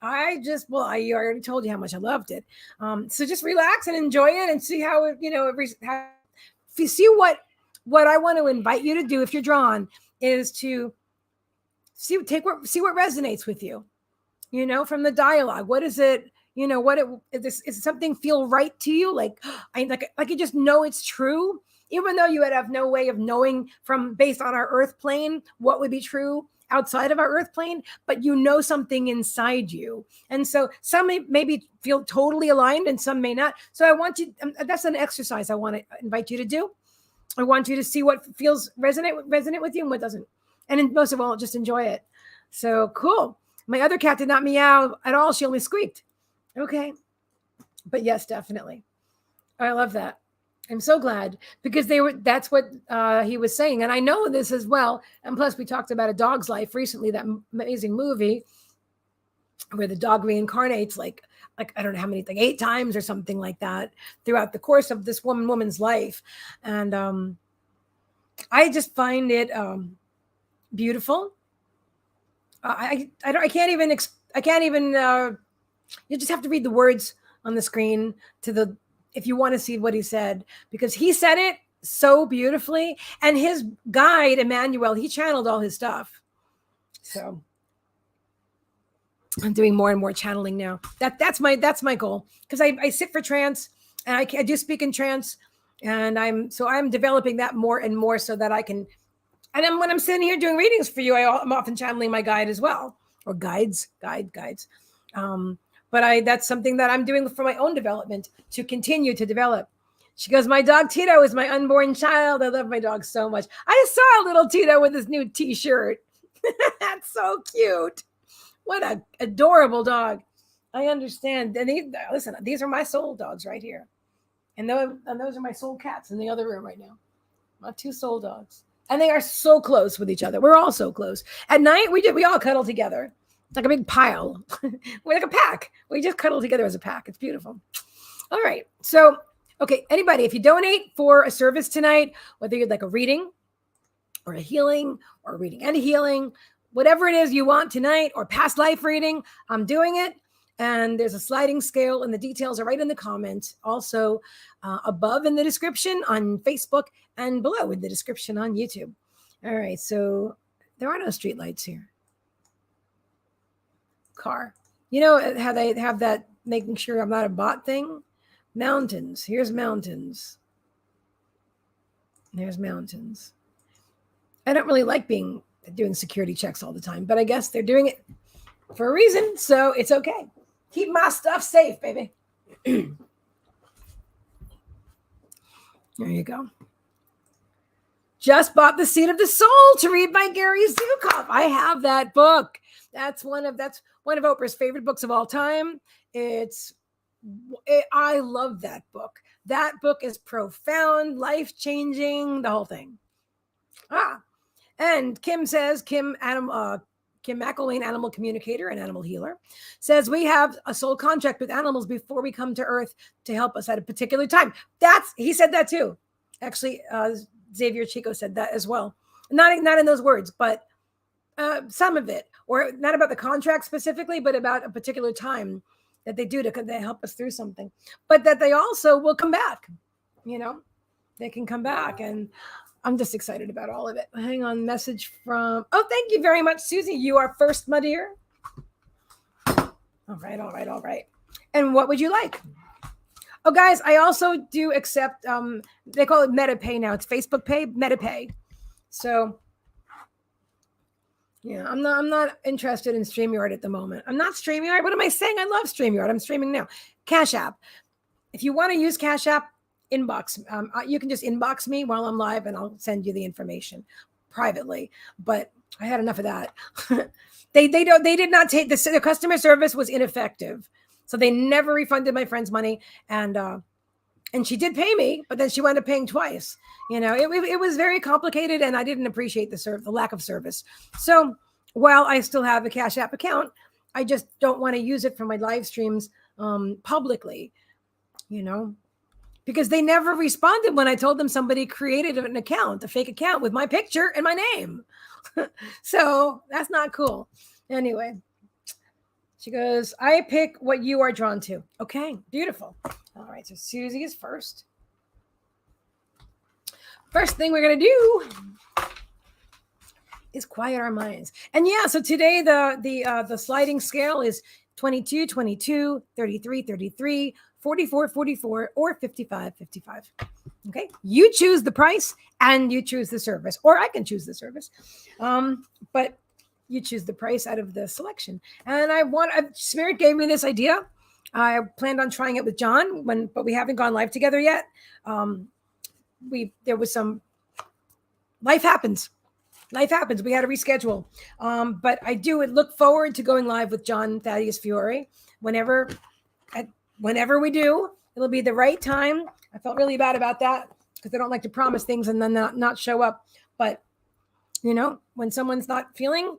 I already told you how much I loved it. So just relax and enjoy it and see how it, if you see what I want to invite you to do, if you're drawn, is to see what resonates with you, from the dialogue. What is it? Is something feel right to you? Like you just know it's true, even though you would have no way of knowing based on our earth plane, what would be true outside of our earth plane, but something inside you. And so some maybe feel totally aligned and some may not. So I want you, that's an exercise I want to invite you to do. I want you to see what feels resonate with you and what doesn't. And most of all, just enjoy it. So cool. My other cat did not meow at all. She only squeaked. Okay. But yes, definitely. I love that. I'm so glad, because that's what he was saying. And I know this as well. And plus we talked about A Dog's Life recently, that amazing movie where the dog reincarnates like I don't know how many, like 8 times or something like that throughout the course of this woman's life. And I just find it beautiful. I can't even you just have to read the words on the screen if you want to see what he said, because he said it so beautifully. And his guide, Emmanuel, he channeled all his stuff. So I'm doing more and more channeling now. That's my goal, because I sit for trance, and I do speak in trance, and I'm developing that more and more so that I can. And then when I'm sitting here doing readings for you, I'm often channeling my guide as well, or guides. But that's something that I'm doing for my own development to continue to develop. She goes, my dog Tito is my unborn child. I love my dog so much. I saw little Tito with his new t-shirt. That's so cute. What a adorable dog. I understand. And listen, these are my soul dogs right here. And those are my soul cats in the other room right now. My 2 soul dogs. And they are so close with each other. We're all so close. At night, we all cuddle together. It's like a big pile. We're like a pack. We just cuddle together as a pack. It's beautiful. All right. So, okay, anybody, if you donate for a service tonight, whether you'd like a reading or a healing or a reading and a healing, whatever it is you want tonight or past life reading, I'm doing it. And there's a sliding scale and the details are right in the comments. Also above in the description on Facebook and below in the description on YouTube. All right. So there are no street lights here. Car. You know how they have that making sure I'm not a bot thing? Mountains. Here's mountains. There's mountains. I don't really like doing security checks all the time, but I guess they're doing it for a reason, so it's okay. Keep my stuff safe, baby. There you go. Just bought The Seed of the Soul to read by Gary Zukav. I have that book. That's one of Oprah's favorite books of all time. I love that book. That book is profound, life-changing, the whole thing. And Kim says, Kim McElwain, animal communicator and animal healer, says we have a soul contract with animals before we come to Earth to help us at a particular time. He said that too. Actually, Xavier Chico said that as well. Not in those words, but some of it, or not about the contract specifically, but about a particular time that they do to help us through something, but that they also will come back. They can come back, and I'm just excited about all of it. Hang on, message from, thank you very much, Susie. You are first, my dear. All right. And what would you like? Oh, guys, I also do accept, they call it MetaPay now. It's Facebook Pay, MetaPay. So, yeah, I'm not interested in StreamYard at the moment. I'm not StreamYard. What am I saying? I love StreamYard. I'm streaming now. Cash App. If you want to use Cash App, inbox. You can just inbox me while I'm live, and I'll send you the information privately. But I had enough of that. They did not take this. The customer service was ineffective, so they never refunded my friend's money. And she did pay me, but then she wound up paying twice. It was very complicated, and I didn't appreciate the lack of service. So while I still have a Cash App account, I just don't want to use it for my live streams publicly. Because they never responded when I told them somebody created an account, a fake account with my picture and my name. So that's not cool. Anyway, she goes, I pick what you are drawn to. Okay, beautiful. All right, so Susie is first. First thing we're going to do is quiet our minds. And yeah, so today the sliding scale is 22, 22, 33, 33, 44, 44, or 55, 55. Okay. You choose the price and you choose the service, or I can choose the service. But you choose the price out of the selection. And Spirit gave me this idea. I planned on trying it with John but we haven't gone live together yet. There was some life happens. We had to reschedule. But I do look forward to going live with John Thaddeus Fiore whenever we do. It'll be the right time. I felt really bad about that because I don't like to promise things and then not show up. But, when someone's not feeling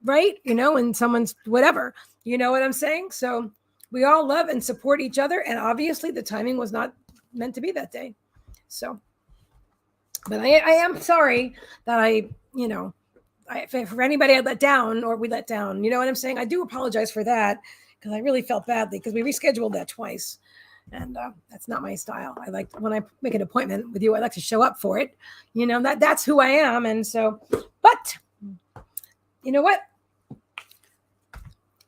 right, when someone's whatever, you know what I'm saying? So we all love and support each other. And obviously the timing was not meant to be that day. So, but I am sorry that for anybody I let down or we let down, you know what I'm saying? I do apologize for that because I really felt badly because we rescheduled that twice. And that's not my style. I like when I make an appointment with you, I like to show up for it. That's who I am. And so, but you know what?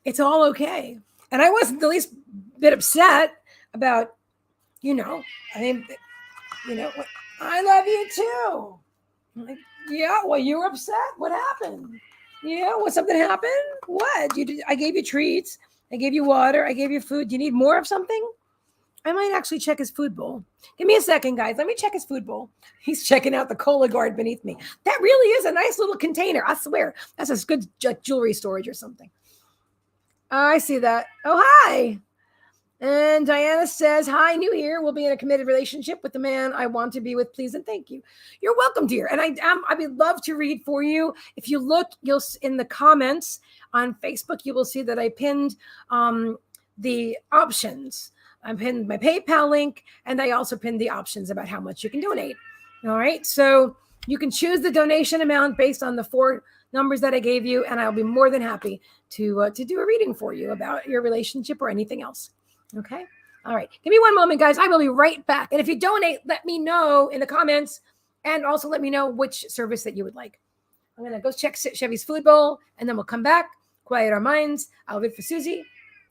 It's all okay. And I wasn't the least bit upset about, I love you too. I'm like, yeah, well, you were upset. What happened? Yeah, what, something happened? What? You did, I gave you treats. I gave you water. I gave you food. Do you need more of something? I might actually check his food bowl. Give me a second, guys. Let me check his food bowl. He's checking out the cola guard beneath me. That really is a nice little container. I swear. That's a good jewelry storage or something. I see that. Oh, hi. And Diana says, hi, new here. We'll be in a committed relationship with the man I want to be with. Please and thank you. You're welcome, dear. And I would love to read for you. If you look, you'll in the comments on Facebook, you will see that I pinned the options. I pinned my PayPal link, and I also pinned the options about how much you can donate. All right. So you can choose the donation amount based on the 4 numbers that I gave you, and I'll be more than happy to do a reading for you about your relationship or anything else. Okay. All right. Give me one moment, guys. I will be right back. And if you donate, let me know in the comments, and also let me know which service that you would like. I'm going to go check Chevy's food bowl, and then we'll come back, quiet our minds. I'll read for Susie.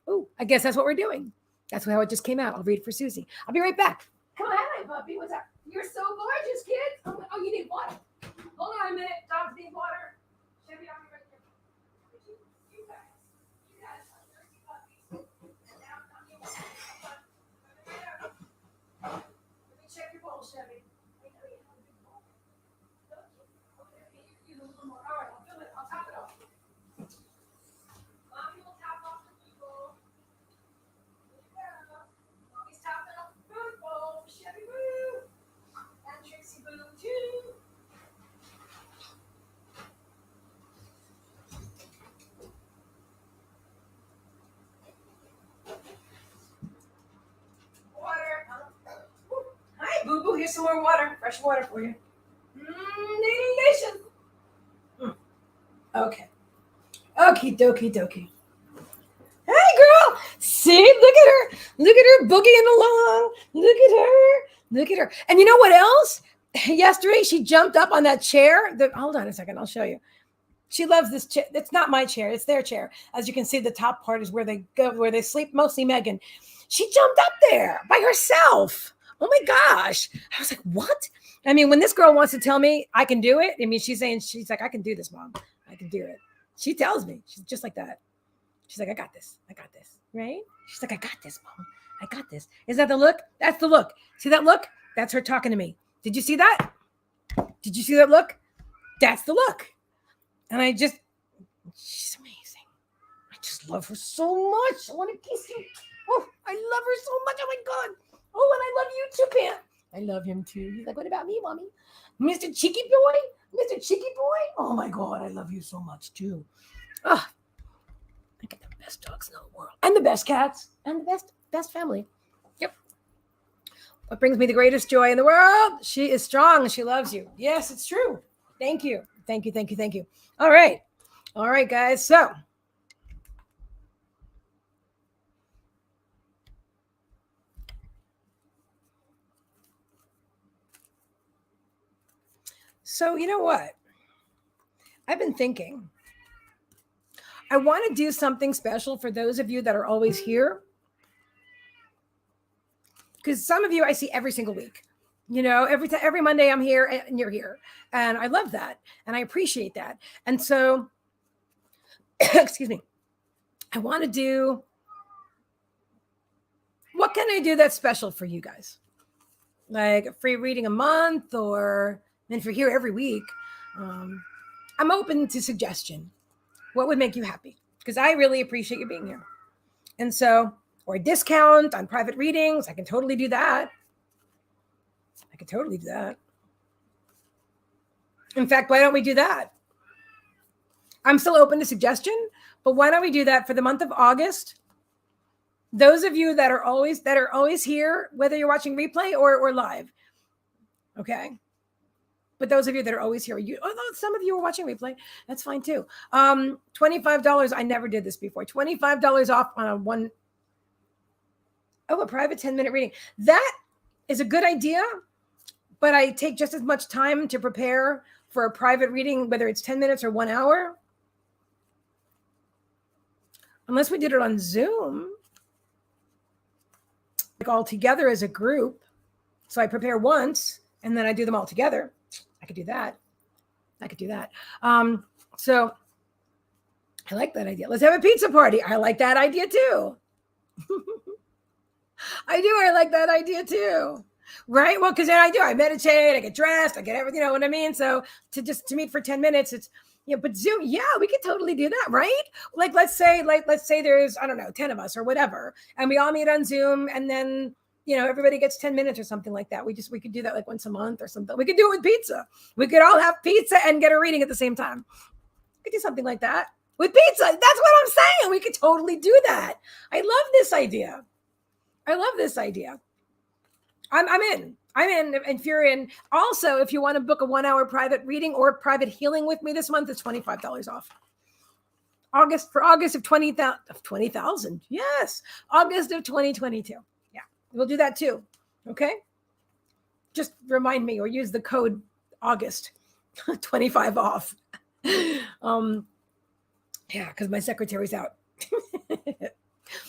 Oh, I guess that's what we're doing. That's how it just came out. I'll read for Susie. I'll be right back. Come on, hi, puppy. What's up? You're so gorgeous, kids. Oh, you need water. Hold on a minute. Dogs need water. Chevy, I'll be right there. You guys are thirsty puppies. And now I'm going to let me check your bowl, Chevy. I know you have a big bowl. You a little more. All right, I'll fill it. I'll top it off. Mommy will top off the food bowl. Mommy's topping off the food bowl. Chevy Boo. And Trixie Boo, too. Water. Hi, Boo Boo. Here's some more water. Fresh water for you. Delicious. Okay. Okie dokie dokie. Hey, girl. See? Look at her. Look at her boogieing along. Look at her. Look at her. And you know what else? Yesterday, she jumped up on that chair. Hold on a second. I'll show you. She loves this chair. It's not my chair. It's their chair. As you can see, the top part is where they go, where they sleep, mostly Megan. She jumped up there by herself. Oh, my gosh. I was like, what? I mean, when this girl wants to tell me I can do it, I mean, she's like, I can do this, Mom. I can do it. She tells me. She's just like that. She's like, I got this. I got this. Right? She's like, I got this, Mom. I got this. Is that the look? That's the look. See that look? That's her talking to me. Did you see that? Did you see that look? That's the look. And she's amazing. I just love her so much. I want to kiss you. Oh, I love her so much. Oh, my God. Oh, and I love you too, Pam. I love him too. He's like, what about me, Mommy? Mr. Cheeky Boy? Mr. Cheeky Boy? Oh, my God. I love you so much too. Oh, I get the best dogs in the world. And the best cats. And the best family. Yep. What brings me the greatest joy in the world? She is strong. She loves you. Yes, it's true. Thank you. Thank you. Thank you. Thank you. All right. All right, guys. So you know what? I've been thinking. I want to do something special for those of you that are always here. Because some of you I see every single week. You know, every Monday I'm here and you're here. And I love that. And I appreciate that. And so, excuse me, I want to do, what can I do that's special for you guys? Like a free reading a month, or, and if you're here every week, I'm open to suggestion. What would make you happy? Because I really appreciate you being here. And so, or a discount on private readings. I can totally do that. In fact, why don't we do that? I'm still open to suggestion, but why don't we do that for the month of August? Those of you that are always here, whether you're watching replay or live. Okay. But those of you that are always here, although some of you are watching replay, that's fine too. $25. I never did this before. $25 off on a private 10-minute reading. That is a good idea, but I take just as much time to prepare for a private reading, whether it's 10 minutes or 1 hour. Unless we did it on Zoom, like all together as a group. So I prepare once and then I do them all together. I could do that. So I like that idea. Let's have a pizza party. I like that idea too. I like that idea too. Right? Well, because then I meditate, I get dressed, I get everything, you know what I mean? So to meet for 10 minutes, it's, but Zoom, yeah, we could totally do that, right? Like, let's say there's, I don't know, 10 of us or whatever, and we all meet on Zoom, and then, everybody gets 10 minutes or something like that. We could do that like once a month or something. We could do it with pizza. We could all have pizza and get a reading at the same time. We could do something like that with pizza. That's what I'm saying. We could totally do that. I love this idea. I'm in. If you're in. Also, if you want to book a 1-hour private reading or private healing with me this month, it's $25 off. August of 20,000. Yes. August of 2022. Yeah. We'll do that too. Okay. Just remind me or use the code August 25 off. Yeah, because my secretary's out.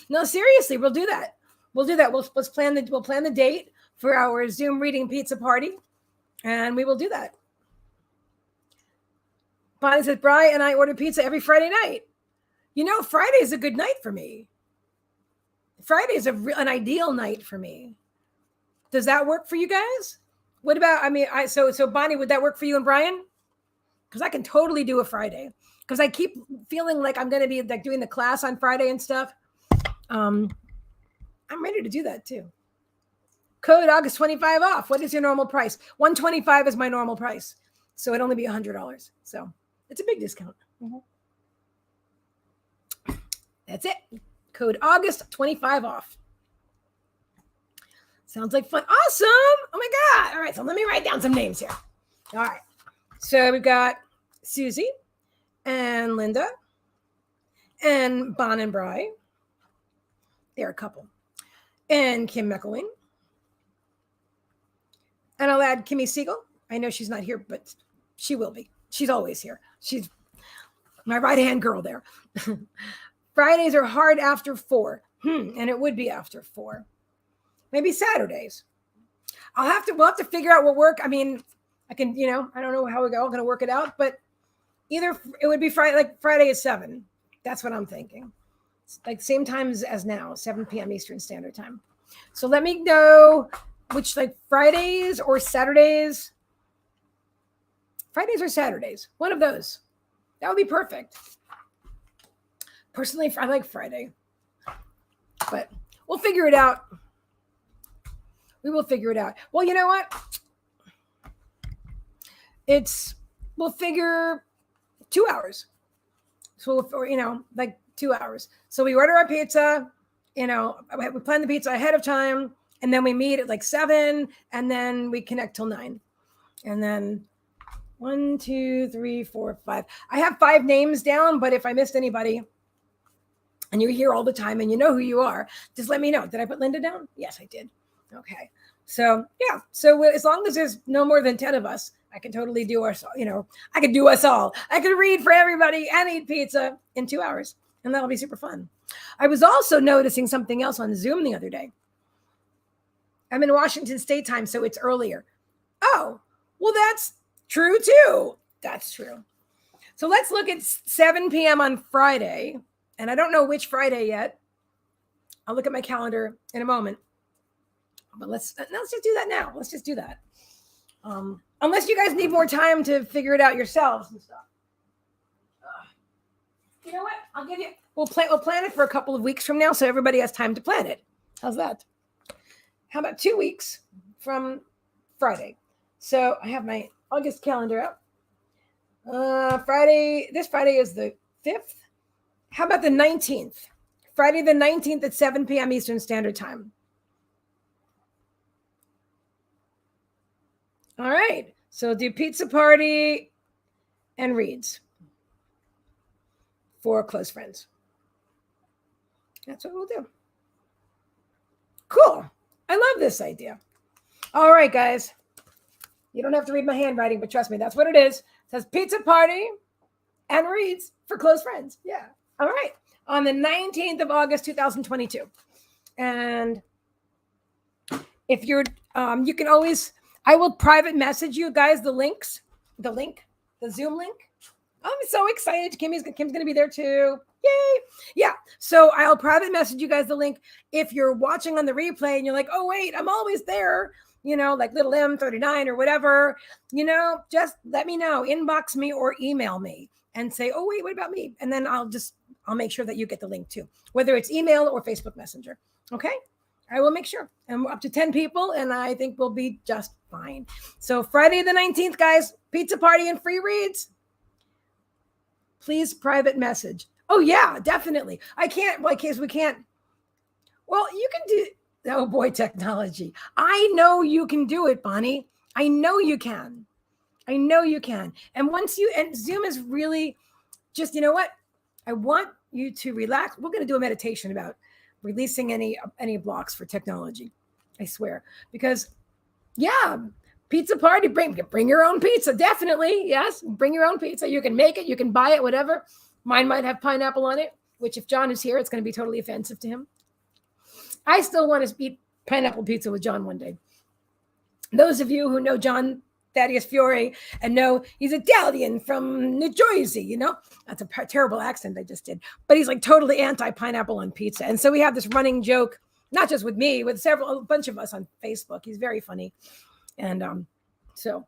No, seriously, we'll do that. We'll plan the date for our Zoom reading pizza party, and we will do that. Bonnie says, Bri and I order pizza every Friday night. Friday is a good night for me. Friday is an ideal night for me. Does that work for you guys? What about, so Bonnie, would that work for you and Brian? Because I can totally do a Friday. Because I keep feeling like I'm going to be like doing the class on Friday and stuff. I'm ready to do that too. Code August 25 off. What is your normal price? $125 is my normal price. So it'd only be $100. So it's a big discount. Mm-hmm. That's it. Code August 25 off. Sounds like fun. Awesome. Oh my God. All right. So let me write down some names here. All right. So we've got Susie and Linda and Bon and Bri. They're a couple. And Kim McElwain. And I'll add Kimmy Siegel. I know she's not here, but she will be. She's always here. She's my right-hand girl there. Fridays are hard after 4. And it would be after 4. Maybe Saturdays. We'll have to figure out what work. I mean, I can, I don't know how we're all going to work it out, but either it would be Friday at 7. That's what I'm thinking. It's like same time as now, 7 p.m. Eastern Standard Time. So let me know which Fridays or Saturdays. Fridays or Saturdays. One of those. That would be perfect. Personally, I like Friday. But we'll figure it out. We will figure it out. Well, you know what? We'll figure 2 hours. So, 2 hours. So we order our pizza, we plan the pizza ahead of time, and then we meet at 7, and then we connect till 9. And then 1, 2, 3, 4, 5. I have 5 names down, but if I missed anybody, and you're here all the time and you know who you are, just let me know. Did I put Linda down? Yes, I did. Okay. So, yeah. So as long as there's no more than 10 of us, I can totally do us, I could do us all. I could read for everybody and eat pizza in 2 hours. And that'll be super fun. I was also noticing something else on Zoom the other day. I'm in Washington State time, so it's earlier. Oh, well, that's true too. That's true. So let's look at 7 p.m. on Friday. And I don't know which Friday yet. I'll look at my calendar in a moment. But let's just do that now. Let's just do that. Unless you guys need more time to figure it out yourselves and stuff. You know what? I'll give you. We'll plan it for a couple of weeks from now, so everybody has time to plan it. How's that? How about 2 weeks from Friday? So I have my August calendar up. This Friday is the 5th. How about the 19th? Friday the 19th at 7 p.m. Eastern Standard Time. All right. So do pizza party and reads for close friends. That's what we'll do. Cool. I love this idea. All right, guys. You don't have to read my handwriting, but trust me, that's what it is. It says pizza party and reads for close friends. Yeah. All right. On the 19th of August, 2022. And if you're, you can always, I will private message you guys the Zoom link. I'm so excited. Kim's going to be there too. Yay. Yeah. So I'll private message you guys the link. If you're watching on the replay and you're like, oh, wait, I'm always there, like little M39 or whatever, just let me know, inbox me or email me and say, oh, wait, what about me? And then I'll make sure that you get the link too, whether it's email or Facebook Messenger. Okay. I will make sure. And we're up to 10 people, and I think we'll be just fine. So Friday the 19th, guys, pizza party and free reads. Please private message. Oh, yeah, definitely. I can't, well, in case we can't. Well, you can do, oh boy, technology. I know you can do it, Bonnie. I know you can. And Zoom is really just, you know what? I want you to relax. We're going to do a meditation about releasing any blocks for technology. I swear. Because, yeah, pizza party, bring your own pizza. Definitely. Yes. Bring your own pizza. You can make it. You can buy it, whatever. Mine might have pineapple on it, which if John is here, it's going to be totally offensive to him. I still want to eat pineapple pizza with John one day. Those of you who know John Thaddeus Fiore and know he's Italian from New Jersey, that's a terrible accent I just did, but he's like totally anti-pineapple on pizza. And so we have this running joke, not just with me, with a bunch of us on Facebook. He's very funny. And so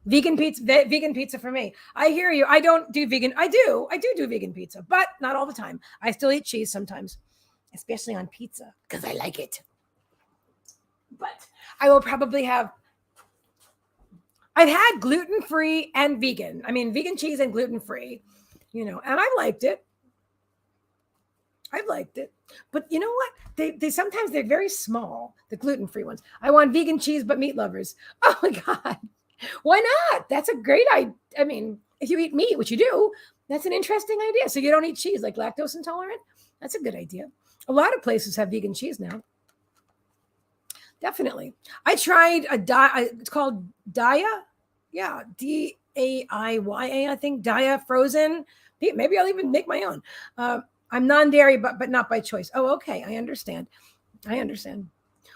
vegan pizza for me. I hear you. I don't do vegan. I do vegan pizza, but not all the time. I still eat cheese sometimes, especially on pizza because I like it. But I will probably have, I've had gluten-free and vegan. I mean, vegan cheese and gluten-free, and I liked it. But you know what? They sometimes they're very small, the gluten-free ones. I want vegan cheese, but meat lovers. Oh my God. Why not? That's a great idea. I mean, if you eat meat, which you do, that's an interesting idea. So you don't eat cheese, like lactose intolerant? That's a good idea. A lot of places have vegan cheese now. Definitely. I tried it's called Daiya. Yeah, Daiya, I think. Daiya frozen. Maybe I'll even make my own. I'm non-dairy, but not by choice. Oh, okay. I understand.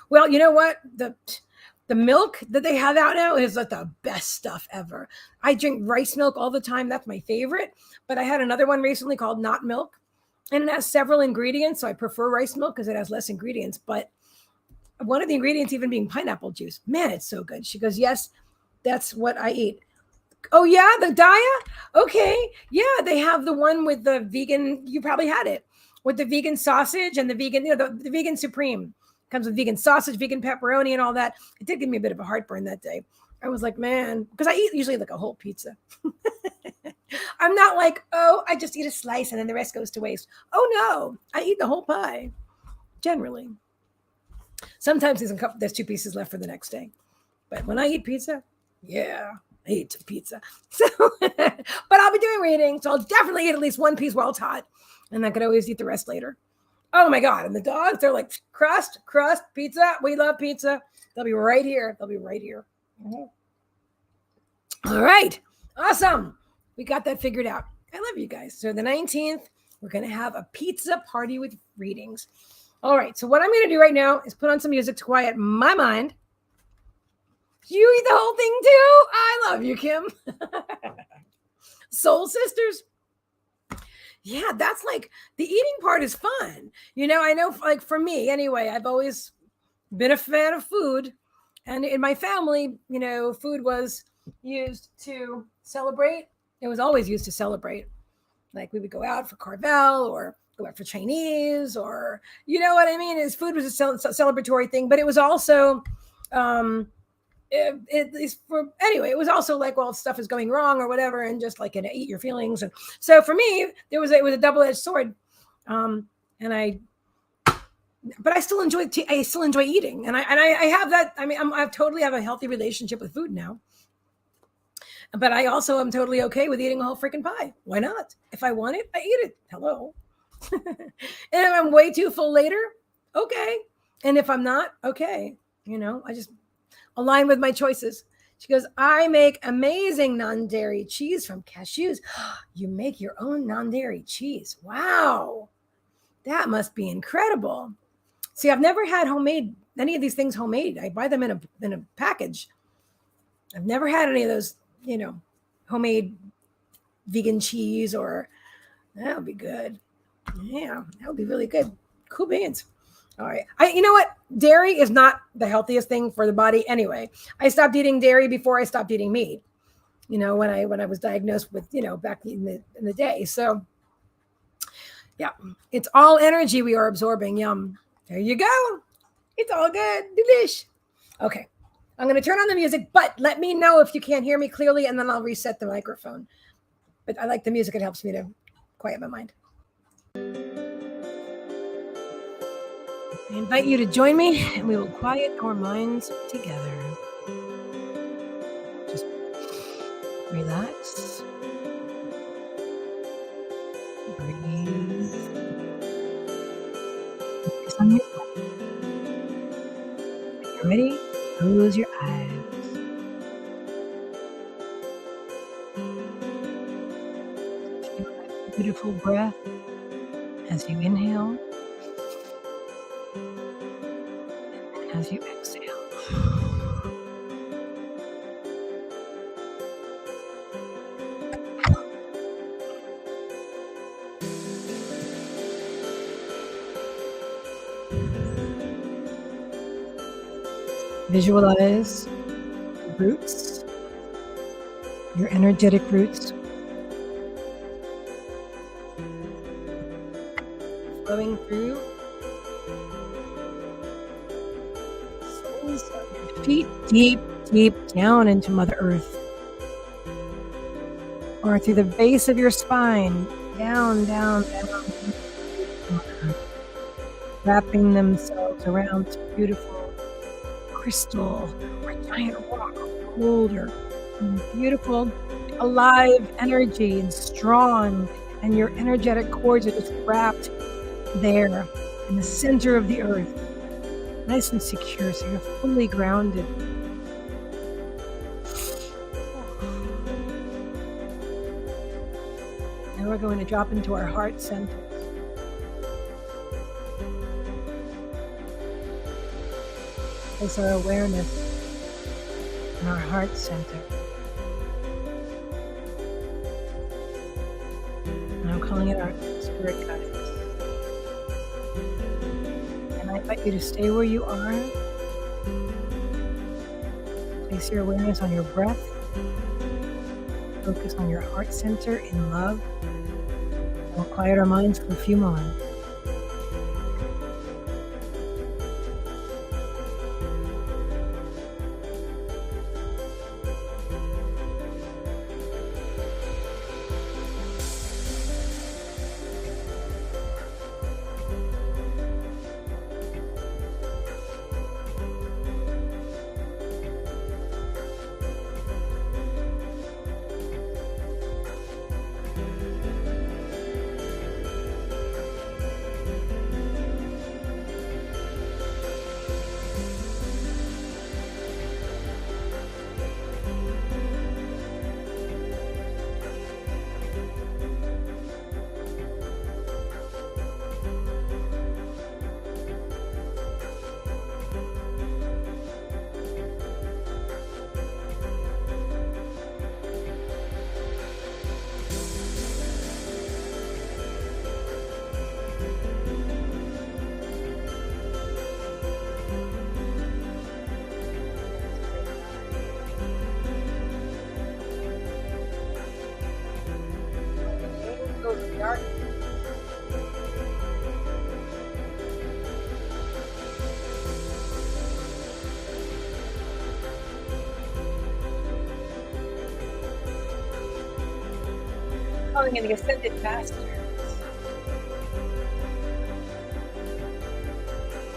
Well, you know what? The milk that they have out now is like the best stuff ever. I drink rice milk all the time. That's my favorite. But I had another one recently called Not Milk. And it has several ingredients. So I prefer rice milk because it has less ingredients. But one of the ingredients even being pineapple juice. Man, it's so good. She goes, yes, that's what I eat. Oh, yeah, the Daiya? Okay. Yeah, they have the one with the vegan. You probably had it with the vegan sausage and the vegan, the vegan supreme. Comes with vegan sausage, vegan pepperoni, and all that. It did give me a bit of a heartburn that day. I was like, man, because I eat usually like a whole pizza. I'm not like, oh, I just eat a slice and then the rest goes to waste. Oh, no, I eat the whole pie, generally. Sometimes there's 2 pieces left for the next day. But when I eat pizza, yeah, I eat pizza. So, but I'll be doing reading, so I'll definitely eat at least 1 piece while it's hot. And I could always eat the rest later. Oh my God. And the dogs, they're like, crust, pizza. We love pizza. They'll be right here. Mm-hmm. All right. Awesome. We got that figured out. I love you guys. So the 19th, we're going to have a pizza party with readings. All right. So what I'm going to do right now is put on some music to quiet my mind. You eat the whole thing too? I love you, Kim. Soul sisters. Yeah, that's like the eating part is fun. I know like for me anyway, I've always been a fan of food. And in my family, food was used to celebrate. It was always used to celebrate. Like we would go out for Carvel or go out for Chinese or, you know what I mean? Food was a celebratory thing, but it was also, it was also like, well, stuff is going wrong or whatever, and just like eat your feelings. And so for me, it was a double-edged sword. But I still enjoy eating, and I have that. I mean, I totally have a healthy relationship with food now. But I also am totally okay with eating a whole freaking pie. Why not? If I want it, I eat it. Hello. And if I'm way too full later, okay. And if I'm not, okay. I just align with my choices. She goes, I make amazing non-dairy cheese from cashews. You make your own non-dairy cheese. Wow. That must be incredible. See, I've never had any of these things homemade. I buy them in a package. I've never had any of those, homemade vegan cheese, or that would be good. Yeah, that would be really good. Cool beans. All right. You know what? Dairy is not the healthiest thing for the body anyway. I stopped eating dairy before I stopped eating meat. When I was diagnosed with, back in the day. So yeah, it's all energy we are absorbing. Yum. There you go. It's all good. Delish. Okay. I'm going to turn on the music, but let me know if you can't hear me clearly, and then I'll reset the microphone. But I like the music. It helps me to quiet my mind. I invite you to join me, and we will quiet our minds together. Just relax. Breathe. Focus on your breath. When you're ready, close your eyes. Feel that beautiful breath as you inhale and as you exhale. Visualize roots, your energetic roots, flowing through soles of your feet, deep, deep down into Mother Earth, or through the base of your spine, down, down, down, Mother Earth, wrapping themselves around this beautiful crystal or giant rock or boulder, beautiful, alive energy and strong, and your energetic cords are just wrapped there in the center of the earth, nice and secure, so you're fully grounded. Now we're going to drop into our heart center. Place our awareness in our heart center. And I'm calling it our spirit guides. And I invite you to stay where you are. Place your awareness on your breath. Focus on your heart center in love. And we'll quiet our minds for a few moments. Calling in the ascended masters.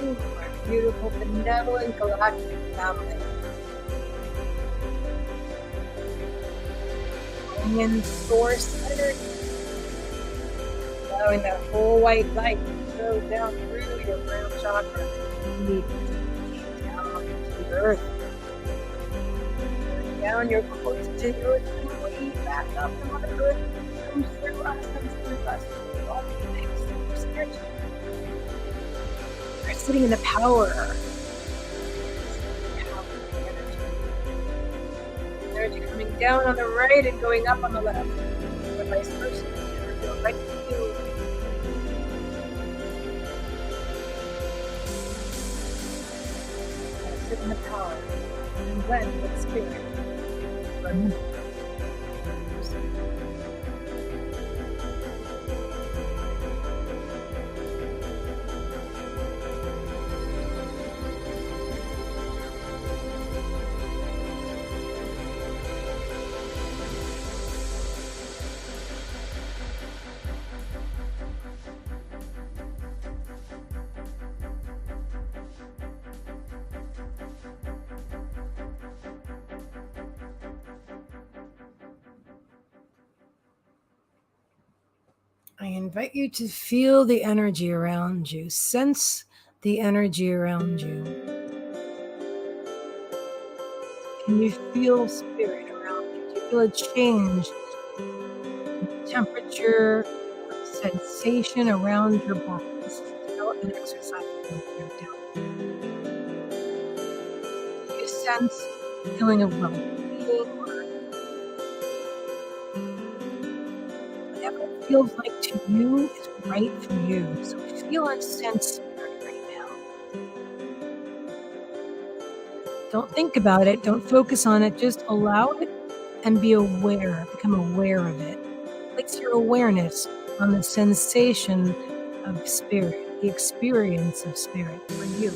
Our beautiful, benevolent galactic family. Calling in source energy. Allowing that whole white light to go down through your crown chakra, deep down into the earth. Down your course to the earth, and way back up to Mother Earth. Comes through us, all things, energy. We're sitting in the power. Energy coming down on the right and going up on the left. or vice versa. Whatever feels right for you. Sit in the power and blend with spirit. For a minute. I invite you to feel the energy around you. Sense the energy around you. Can you feel spirit around you? Do you feel a change in the temperature or sensation around your body? This is a development exercise. Do you sense a feeling of well-being or whatever it feels like to you is right for you? So feel and sense spirit right now. Don't think about it. Don't focus on it. Just allow it and be aware. Become aware of it. Place your awareness on the sensation of spirit, the experience of spirit for you.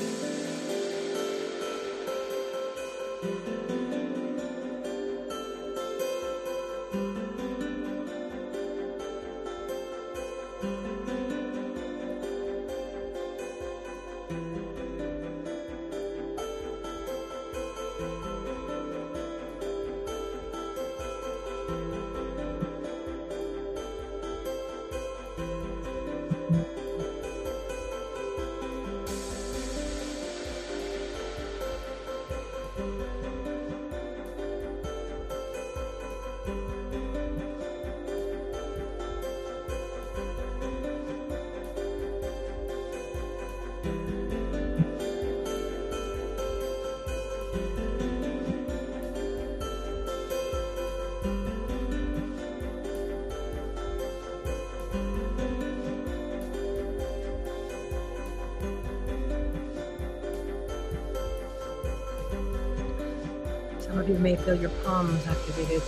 Some of you may feel your palms activated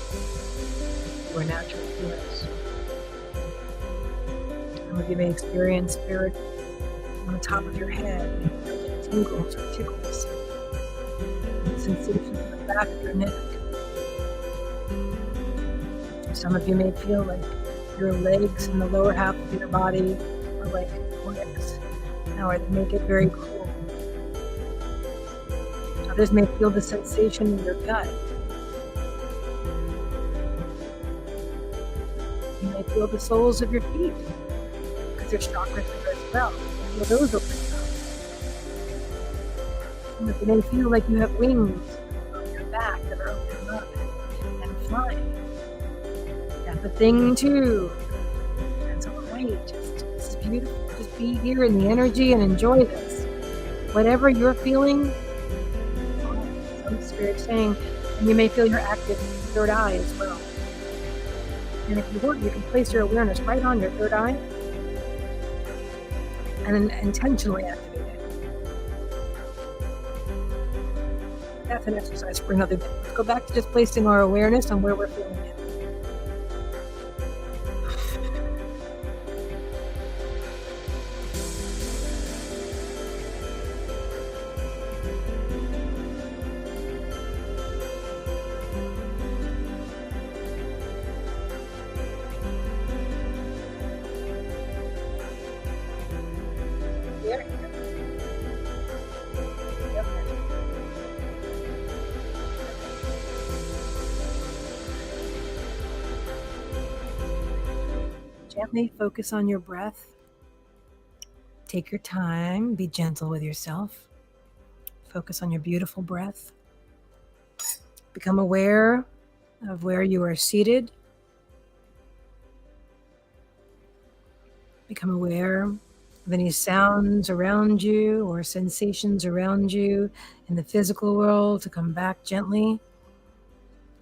or natural feelings. Some of you may experience spirit on the top of your head, like tingles or tickles, sensations in the back of your neck. Some of you may feel like your legs and the lower half of your body are like wicks. Now they make it very cool. Others may feel the sensation in your gut. You may feel the soles of your feet because there's chakras there as well. Feel those open up. You may feel like you have wings on your back that are opening up and flying. That's a thing too. That's all right. It's beautiful. Just be here in the energy and enjoy this. Whatever you're feeling, Spirit saying, and you may feel your active third eye as well. And if you want, you can place your awareness right on your third eye and then intentionally activate it. That's an exercise for another day. Let's go back to just placing our awareness on where we're feeling it. Gently focus on your breath. Take your time. Be gentle with yourself. Focus on your beautiful breath. Become aware of where you are seated. Become aware of any sounds around you or sensations around you in the physical world to come back gently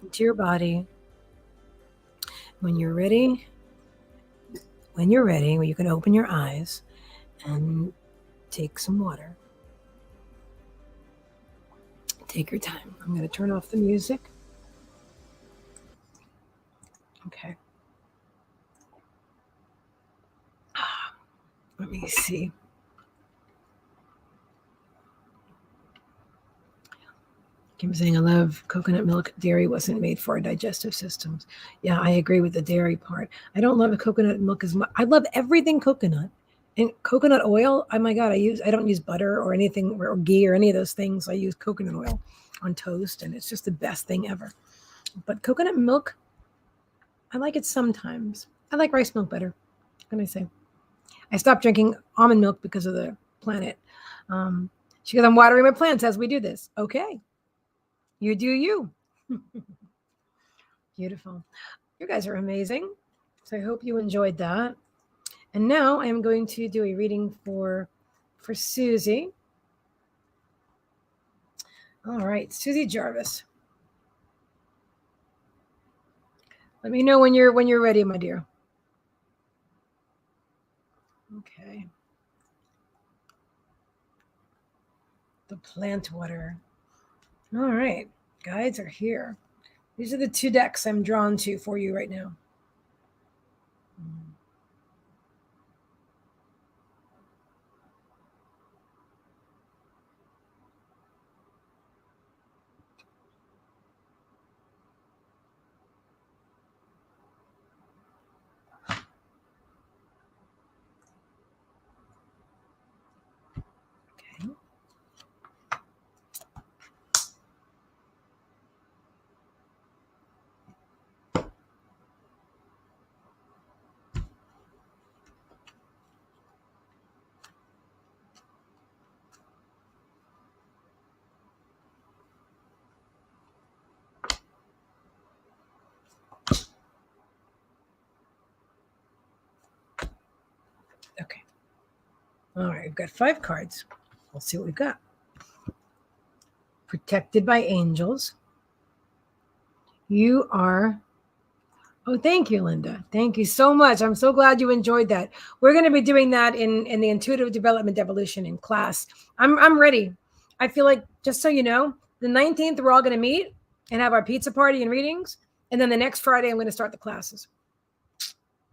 into your body. When you're ready, you can open your eyes and take some water. Take your time. I'm going to turn off the music. Okay. Let me see. Kim saying, I love coconut milk. Dairy wasn't made for our digestive systems. Yeah, I agree with the dairy part. I don't love coconut milk as much. I love everything coconut. And coconut oil, oh my God, I don't use butter or anything or ghee or any of those things. I use coconut oil on toast, and it's just the best thing ever. But coconut milk, I like it sometimes. I like rice milk better. What can I say? I stopped drinking almond milk because of the planet. She goes, I'm watering my plants as we do this. Okay. You do you. Beautiful. You guys are amazing. So I hope you enjoyed that. And now I am going to do a reading for Susie. All right, Susie Jarvis. Let me know when you're ready, my dear. Okay. The plant water. All right, guides are here. These are the two decks I'm drawn to for you right now. Okay. Okay. All right, we've got 5 cards. Let's see what we've got. Protected by angels. You are. Oh, thank you, Linda. Thank you so much. I'm so glad you enjoyed that. We're going to be doing that in the Intuitive Development Evolution in class. I'm ready. I feel like, just so you know, the 19th, we're all going to meet and have our pizza party and readings. And then the next Friday, I'm going to start the classes.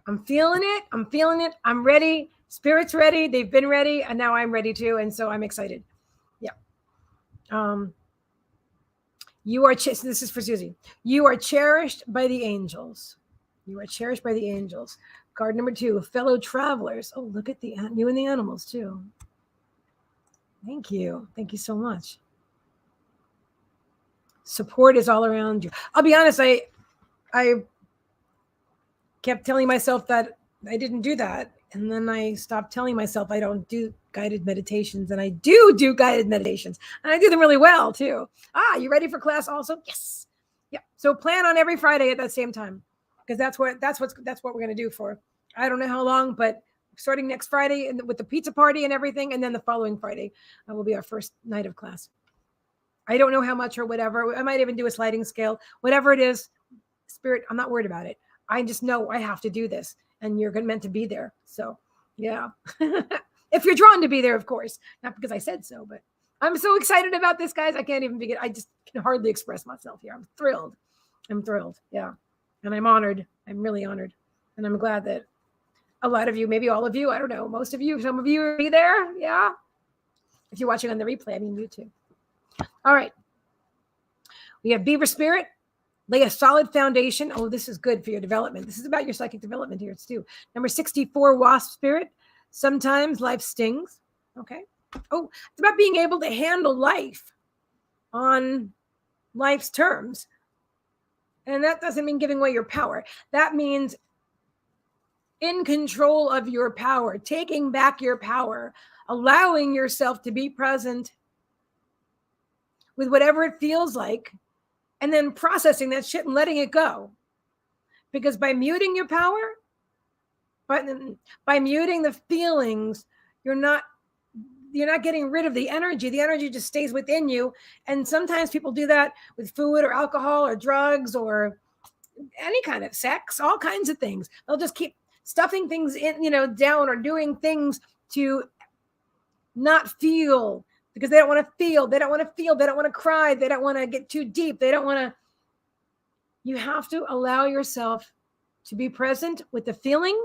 I'm feeling it. I'm ready. Spirit's ready. They've been ready. And now I'm ready too. And so I'm excited. Yeah. You are, this is for Susie. You are cherished by the angels. You are cherished by the angels. Card number 2, fellow travelers. Oh, look at you and the animals too. Thank you. Thank you so much. Support is all around you. I'll be honest, I kept telling myself that I didn't do that. And then I stopped telling myself I don't do guided meditations. And I do guided meditations. And I do them really well too. You ready for class also? Yes. Yeah. So plan on every Friday at that same time. Because that's what we're going to do for, I don't know how long, but starting next Friday and with the pizza party and everything. And then the following Friday will be our first night of class. I don't know how much or whatever. I might even do a sliding scale, whatever it is. Spirit, I'm not worried about it. I just know I have to do this, and you're meant to be there. So, yeah. If you're drawn to be there, of course, not because I said so, but I'm so excited about this, guys. I can't even begin. I just can hardly express myself here. I'm thrilled. Yeah. And I'm honored. I'm really honored. And I'm glad that a lot of you, maybe all of you, I don't know, most of you, some of you are there. Yeah. If you're watching on the replay, I mean, you too. All right. We have Beaver Spirit. Lay a solid foundation. Oh, this is good for your development. This is about your psychic development here too. Number 64, Wasp Spirit. Sometimes life stings. Okay. Oh, it's about being able to handle life on life's terms. And that doesn't mean giving away your power. That means in control of your power, taking back your power, allowing yourself to be present with whatever it feels like, and then processing that shit and letting it go. Because by muting your power, by muting the feelings, you're not getting rid of the energy. The energy just stays within you. And sometimes people do that with food or alcohol or drugs or any kind of sex, all kinds of things. They'll just keep stuffing things in, down, or doing things to not feel, because they don't want to feel. They don't want to feel. They don't want to cry. They don't want to get too deep. They don't want to. You have to allow yourself to be present with the feeling,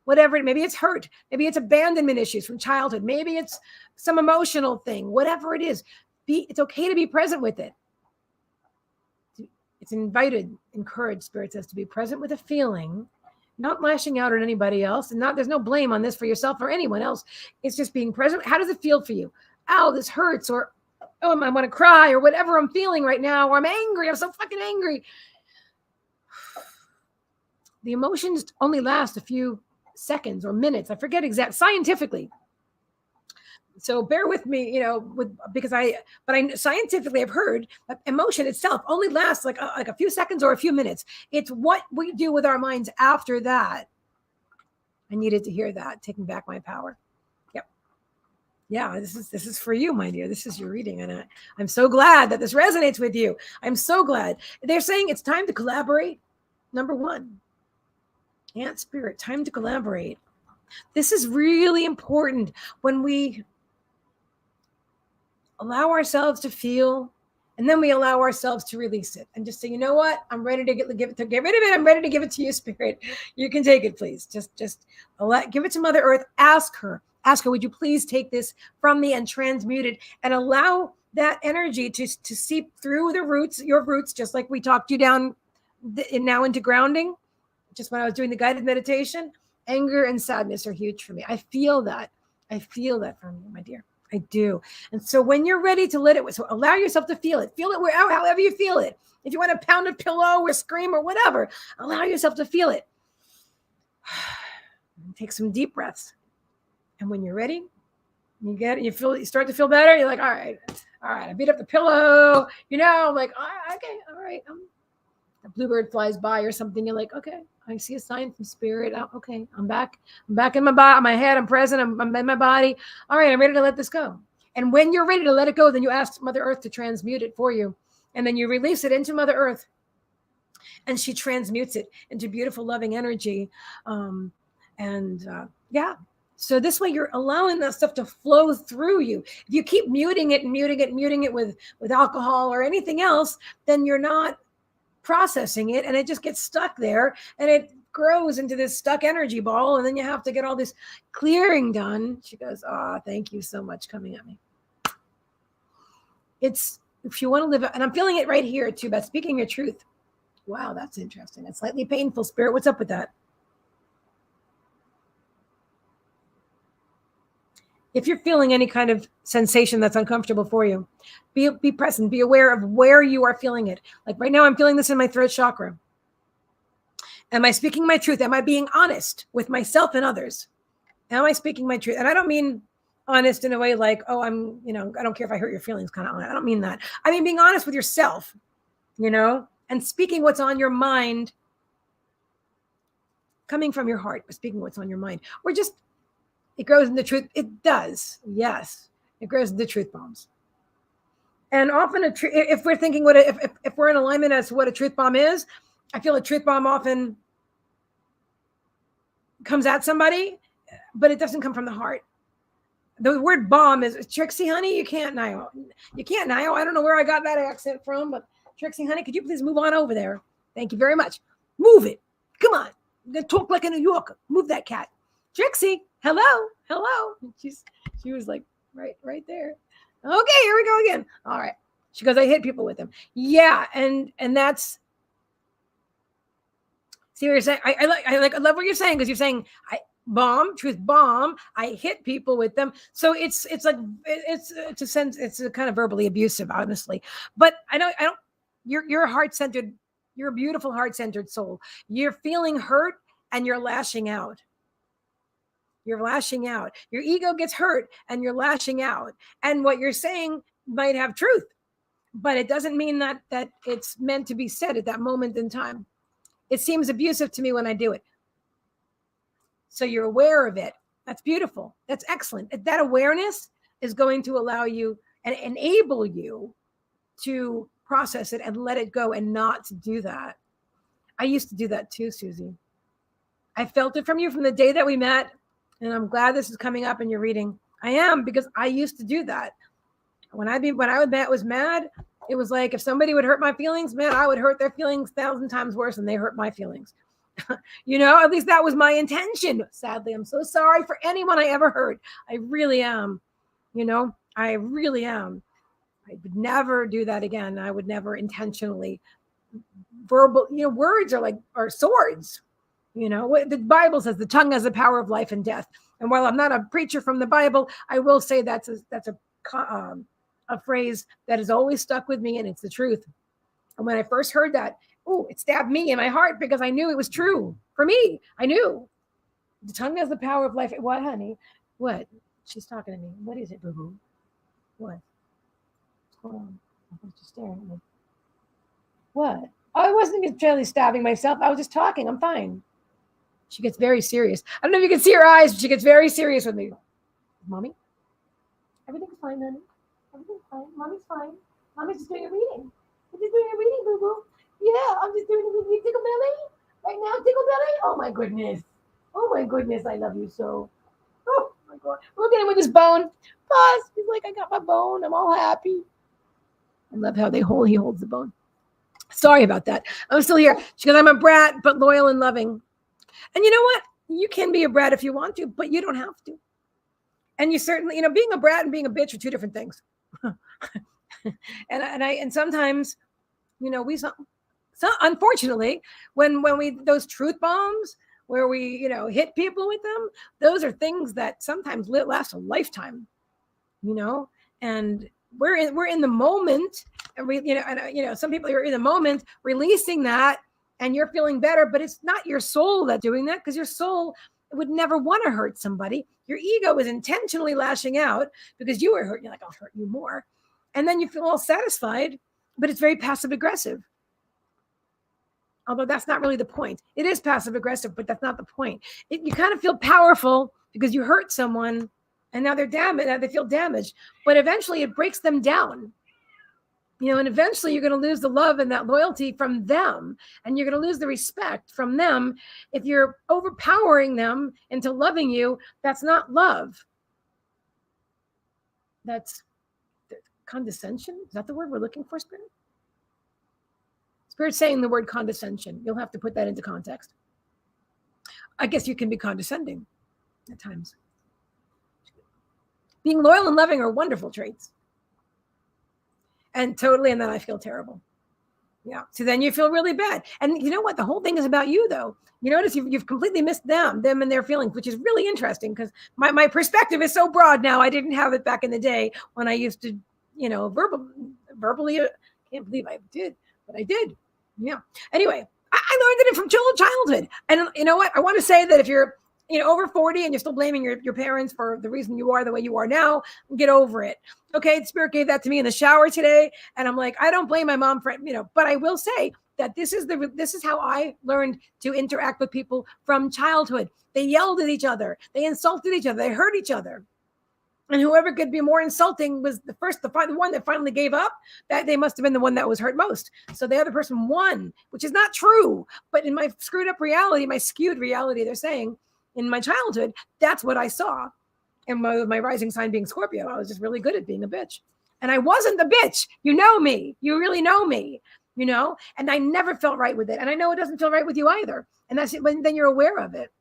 whatever. Maybe it's hurt. Maybe it's abandonment issues from childhood. Maybe it's some emotional thing, whatever it is. It's okay to be present with it. It's encouraged, Spirit says, to be present with a feeling, not lashing out at anybody else, and there's no blame on this for yourself or anyone else. It's just being present. How does it feel for you? Ow, this hurts, or I want to cry, or whatever I'm feeling right now, or I'm angry. I'm so fucking angry. The emotions only last a few seconds or minutes. I forget scientifically. So bear with me, because scientifically I've heard that emotion itself only lasts like a few seconds or a few minutes. It's what we do with our minds after that. I needed to hear that, taking back my power. Yep. Yeah, this is for you, my dear. This is your reading, and I'm so glad that this resonates with you. I'm so glad. They're saying it's time to collaborate. Number one, Ant Spirit, time to collaborate. This is really important when we allow ourselves to feel, and then we allow ourselves to release it and just say, you know what? I'm ready to get rid of it. I'm ready to give it to you, Spirit. You can take it, please. Just give it to Mother Earth. Ask her, would you please take this from me and transmute it, and allow that energy to seep through your roots, just like we talked you down now into grounding. Just when I was doing the guided meditation, anger and sadness are huge for me. I feel that from you, my dear. I do. And so when you're ready to let it, so allow yourself to feel it however you feel it. If you want to pound a pillow or scream or whatever, allow yourself to feel it. Take some deep breaths. And when you're ready, you start to feel better. You're like, all right, I beat up the pillow, like, okay, all right. A bluebird flies by or something. You're like, okay, I see a sign from Spirit. Okay, I'm back. I'm back in my head. I'm present. I'm in my body. All right, I'm ready to let this go. And when you're ready to let it go, then you ask Mother Earth to transmute it for you. And then you release it into Mother Earth. And she transmutes it into beautiful, loving energy. So this way you're allowing that stuff to flow through you. If you keep muting it with alcohol or anything else, then you're not processing it, and it just gets stuck there, and it grows into this stuck energy ball, and then you have to get all this clearing done. She goes, thank you so much coming at me. It's, if you want to live, and I'm feeling it right here too, about speaking your truth. Wow, that's interesting. It's slightly painful, Spirit. What's up with that? If you're feeling any kind of sensation that's uncomfortable for you, be present, be aware of where you are feeling it. Like right now, I'm feeling this in my throat chakra. Am I speaking my truth? Am I being honest with myself and others? Am I speaking my truth? And I don't mean honest in a way like, oh, I don't care if I hurt your feelings kind of honest. I don't mean that. I mean being honest with yourself, and speaking what's on your mind, coming from your heart, speaking what's on your mind, or just, it grows in the truth. It does. Yes. It grows in the truth bombs. And often if we're thinking if we're in alignment as to what a truth bomb is, I feel a truth bomb often comes at somebody, but it doesn't come from the heart. The word bomb is, Trixie, honey, you can't, Nio. I don't know where I got that accent from, but Trixie, honey, could you please move on over there? Thank you very much. Move it. Come on. I'm going to talk like a New Yorker. Move that cat. Trixie, hello. She was like right there. Okay, here we go again. All right. She goes, I hit people with them. Yeah, and that's, see what you're saying? I love what you're saying, because you're saying truth bomb. I hit people with them. So it's a sense, it's a kind of verbally abusive, honestly. But I don't. You're heart-centered. You're a beautiful heart-centered soul. You're feeling hurt and you're lashing out. You're lashing out. Your ego gets hurt and you're lashing out. And what you're saying might have truth, but it doesn't mean that it's meant to be said at that moment in time. It seems abusive to me when I do it. So you're aware of it. That's beautiful. That's excellent. That awareness is going to allow you and enable you to process it and let it go and not to do that. I used to do that too, Susie. I felt it from you from the day that we met, and I'm glad this is coming up in your reading. I am, because I used to do that. When I was mad, it was like if somebody would hurt my feelings, man, I would hurt their feelings 1,000 times worse than they hurt my feelings. At least that was my intention. Sadly, I'm so sorry for anyone I ever hurt. I really am. I really am. I would never do that again. I would never intentionally words are swords. What the Bible says, the tongue has the power of life and death. And while I'm not a preacher from the Bible, I will say that's a phrase that has always stuck with me, and it's the truth. And when I first heard that, it stabbed me in my heart, because I knew it was true for me. I knew the tongue has the power of life. What, honey? What? She's talking to me. What is it, boo-boo? What? What's going on? I'm just staring at me. What? I wasn't really stabbing myself. I was just talking. I'm fine. She gets very serious. I don't know if you can see her eyes, but she gets very serious with me. Mommy? Everything's fine, honey. Everything's fine. Mommy's fine. Mommy's just doing a reading. I'm just doing a reading, boo-boo. Yeah, I'm just doing a reading. Tickle belly? Right now, tickle belly? Oh, my goodness. Oh, my goodness. I love you so. Oh, my God. Look at him with his bone. Boss. He's like, I got my bone. I'm all happy. I love how he holds the bone. Sorry about that. I'm still here. She goes, I'm a brat, but loyal and loving. And you know what? You can be a brat if you want to, but you don't have to. And you certainly, being a brat and being a bitch are two different things. and sometimes, unfortunately, when we, those truth bombs where we, hit people with them, those are things that sometimes last a lifetime, and we're in the moment, and some people are in the moment releasing that, and you're feeling better, but it's not your soul that's doing that, because your soul would never want to hurt somebody. Your ego is intentionally lashing out because you were hurt. You're like, I'll hurt you more. And then you feel all satisfied, but it's very passive aggressive. Although that's not really the point. It is passive aggressive, but that's not the point. You kind of feel powerful because you hurt someone and now they're damaged, they feel damaged, but eventually it breaks them down. And eventually you're going to lose the love and that loyalty from them. And you're going to lose the respect from them. If you're overpowering them into loving you, that's not love. That's condescension. Is that the word we're looking for, Spirit? Spirit's saying the word condescension. You'll have to put that into context. I guess you can be condescending at times. Being loyal and loving are wonderful traits. And then I feel terrible. Yeah. So then you feel really bad. And you know what? The whole thing is about you, though. You notice you've completely missed them and their feelings, which is really interesting, because my perspective is so broad now. I didn't have it back in the day when I used to, verbally, I can't believe I did, but I did. Yeah. Anyway, I learned it from childhood. And you know what? I want to say that if you're, over 40 and you're still blaming your parents for the reason you are the way you are now, get over it. Okay. The Spirit gave that to me in the shower today. And I'm like, I don't blame my mom for, but I will say that this is how I learned to interact with people from childhood. They yelled at each other. They insulted each other. They hurt each other. And whoever could be more insulting was the one that finally gave up. That they must have been the one that was hurt most. So the other person won, which is not true. But in my screwed up reality, my skewed reality, they're saying, in my childhood, that's what I saw. And my rising sign being Scorpio, I was just really good at being a bitch. And I wasn't the bitch. You know me. You really know me, and I never felt right with it. And I know it doesn't feel right with you either. And that's it, then you're aware of it.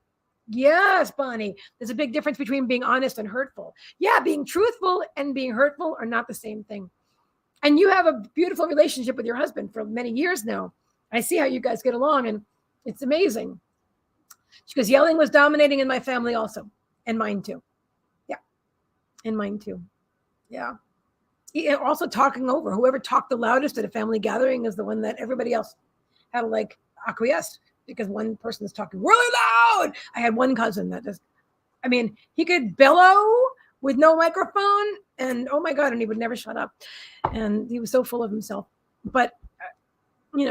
Yes, Bonnie. There's a big difference between being honest and hurtful. Yeah, being truthful and being hurtful are not the same thing. And you have a beautiful relationship with your husband for many years now. I see how you guys get along, and it's amazing. Because yelling was dominating in my family also, and mine too. Yeah, and mine too. Yeah. Also talking over. Whoever talked the loudest at a family gathering is the one that everybody else had to acquiesce, because one person is talking really loud. I had one cousin that he could bellow with no microphone, and oh my God, and he would never shut up. And he was so full of himself. But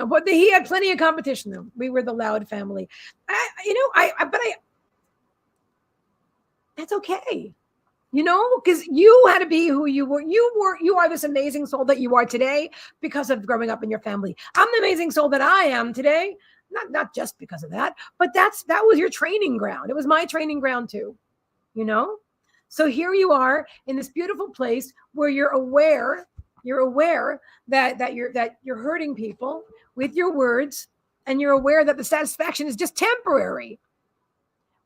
but he had plenty of competition though. We were the loud family. That's okay. Because you had to be who you were. You are this amazing soul that you are today because of growing up in your family. I'm the amazing soul that I am today, not just because of that, but that was your training ground. It was my training ground too, you know? So here you are in this beautiful place where you're aware that you're hurting people with your words, and you're aware that the satisfaction is just temporary.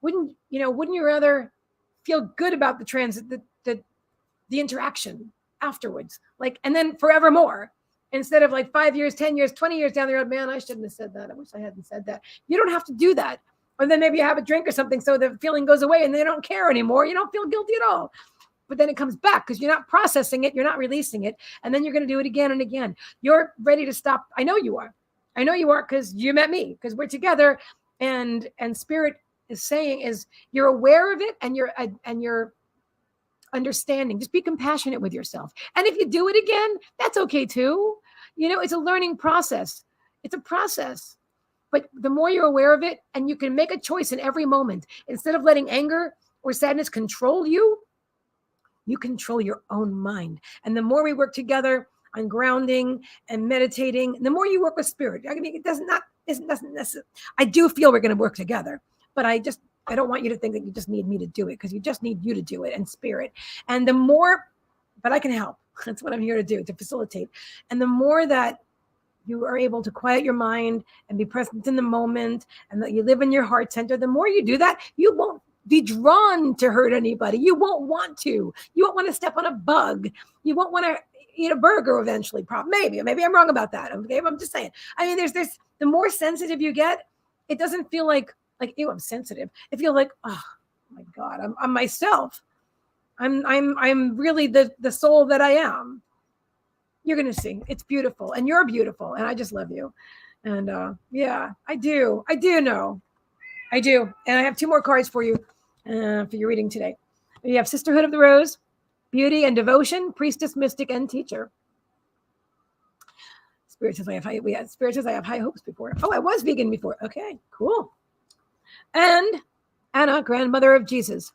Wouldn't you rather feel good about the interaction afterwards, like, and then forevermore, instead of like 5 years, 10 years, 20 years down the road, man, I shouldn't have said that. I wish I hadn't said that. You don't have to do that. Or then maybe you have a drink or something so the feeling goes away and they don't care anymore. You don't feel guilty at all. But then it comes back because you're not processing it. You're not releasing it. And then you're going to do it again and again. You're ready to stop. I know you are. Because you met me, because we're together. And Spirit is saying is you're aware of it, and you're understanding. Just be compassionate with yourself. And if you do it again, that's okay too. It's a learning process. It's a process. But the more you're aware of it, and you can make a choice in every moment, instead of letting anger or sadness control you, you control your own mind. And the more we work together on grounding and meditating, the more you work with Spirit. I mean, it doesn't necessarily. I do feel we're going to work together, but I don't want you to think that you just need me to do it, because you just need you to do it, and Spirit. And the more, but I can help. That's what I'm here to do, to facilitate. And the more that you are able to quiet your mind and be present in the moment, and that you live in your heart center, the more you do that, you won't be drawn to hurt anybody. You won't want to. You won't want to step on a bug. You won't want to eat a burger eventually. Maybe I'm wrong about that. Okay, I'm just saying. I mean, there's the more sensitive you get, it doesn't feel like ew, I'm sensitive. It feels like, oh my God, I'm myself. I'm really the soul that I am. You're gonna see. It's beautiful, and you're beautiful, and I just love you. And yeah, I do know. I do. And I have 2 more cards for you for your reading today. You have Sisterhood of the Rose, Beauty and Devotion, Priestess, Mystic, and Teacher. Spirit says I have high hopes before. Oh, I was vegan before. Okay, cool. And Anna, Grandmother of Jesus,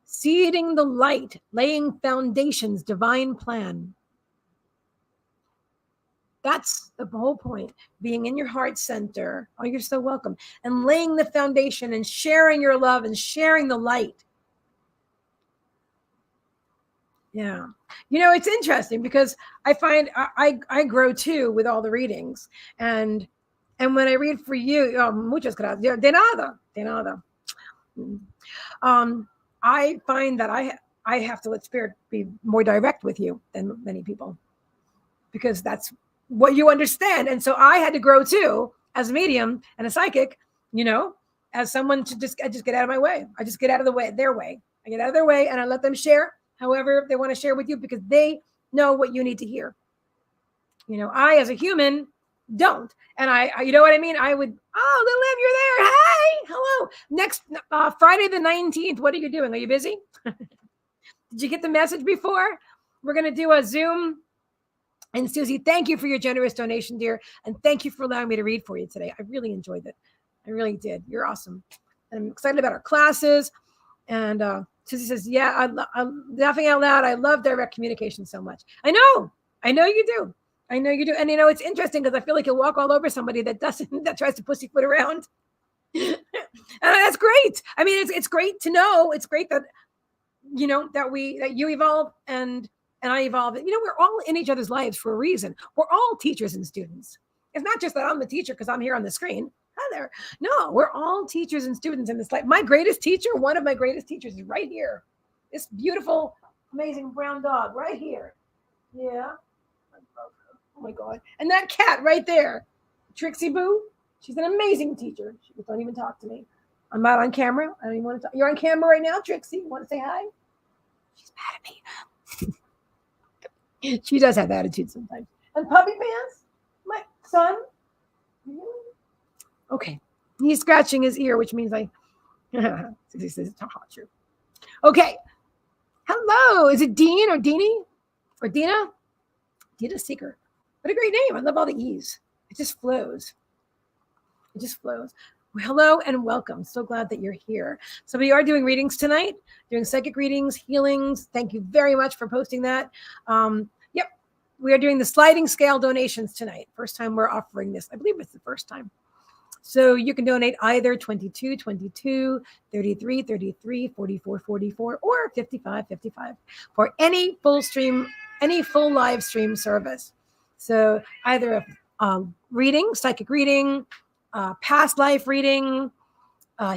Seeding the Light, Laying Foundations, Divine Plan. That's the whole point. Being in your heart center. Oh, you're so welcome. And laying the foundation and sharing your love and sharing the light. Yeah. It's interesting because I find I grow too with all the readings. And when I read for you, muchas gracias. De nada. I find that I have to let Spirit be more direct with you than many people, because that's what you understand. And so I had to grow too, as a medium and a psychic, as someone to I just get out of my way. I just get out of their way. I get out of their way and I let them share however they want to share with you, because they know what you need to hear. I, as a human, don't. And I you know what I mean? I would, Liv, you're there. Hey, hello. Next Friday the 19th, what are you doing? Are you busy? Did you get the message before? We're going to do a Zoom. And Susie, thank you for your generous donation, dear. And thank you for allowing me to read for you today. I really enjoyed it. I really did. You're awesome. And I'm excited about our classes. And Susie says, yeah, I'm laughing out loud. I love direct communication so much. I know you do. And it's interesting because I feel like you'll walk all over somebody that tries to pussyfoot around. And that's great. I mean, it's great to know. It's great that, that you evolve and I evolve. We're all in each other's lives for a reason. We're all teachers and students. It's not just that I'm the teacher because I'm here on the screen. Hi there. No, we're all teachers and students in this life. My greatest teacher, one of my greatest teachers, is right here. This beautiful, amazing brown dog right here. Yeah. Oh my God. And that cat right there, Trixie Boo, she's an amazing teacher. She don't even talk to me. I'm not on camera. I don't even want to talk. You're on camera right now, Trixie. You want to say hi? She's mad at me. She does have attitude sometimes. And Puppy Pants, my son. Okay. He's scratching his ear, which means he says it's hot. True. Okay. Hello. Is it Dean or Deanie or Dina? Dina Seeker. What a great name. I love all the E's. It just flows. Well, hello and welcome. So glad that you're here. So we are doing readings tonight, doing psychic readings, healings. Thank you very much for posting that. Yep. We are doing the sliding scale donations tonight. First time we're offering this. I believe it's the first time. So you can donate either 22, 22, 33, 33, 44, 44, or 55, 55 for any full live stream service. So either a reading, psychic reading, past life reading,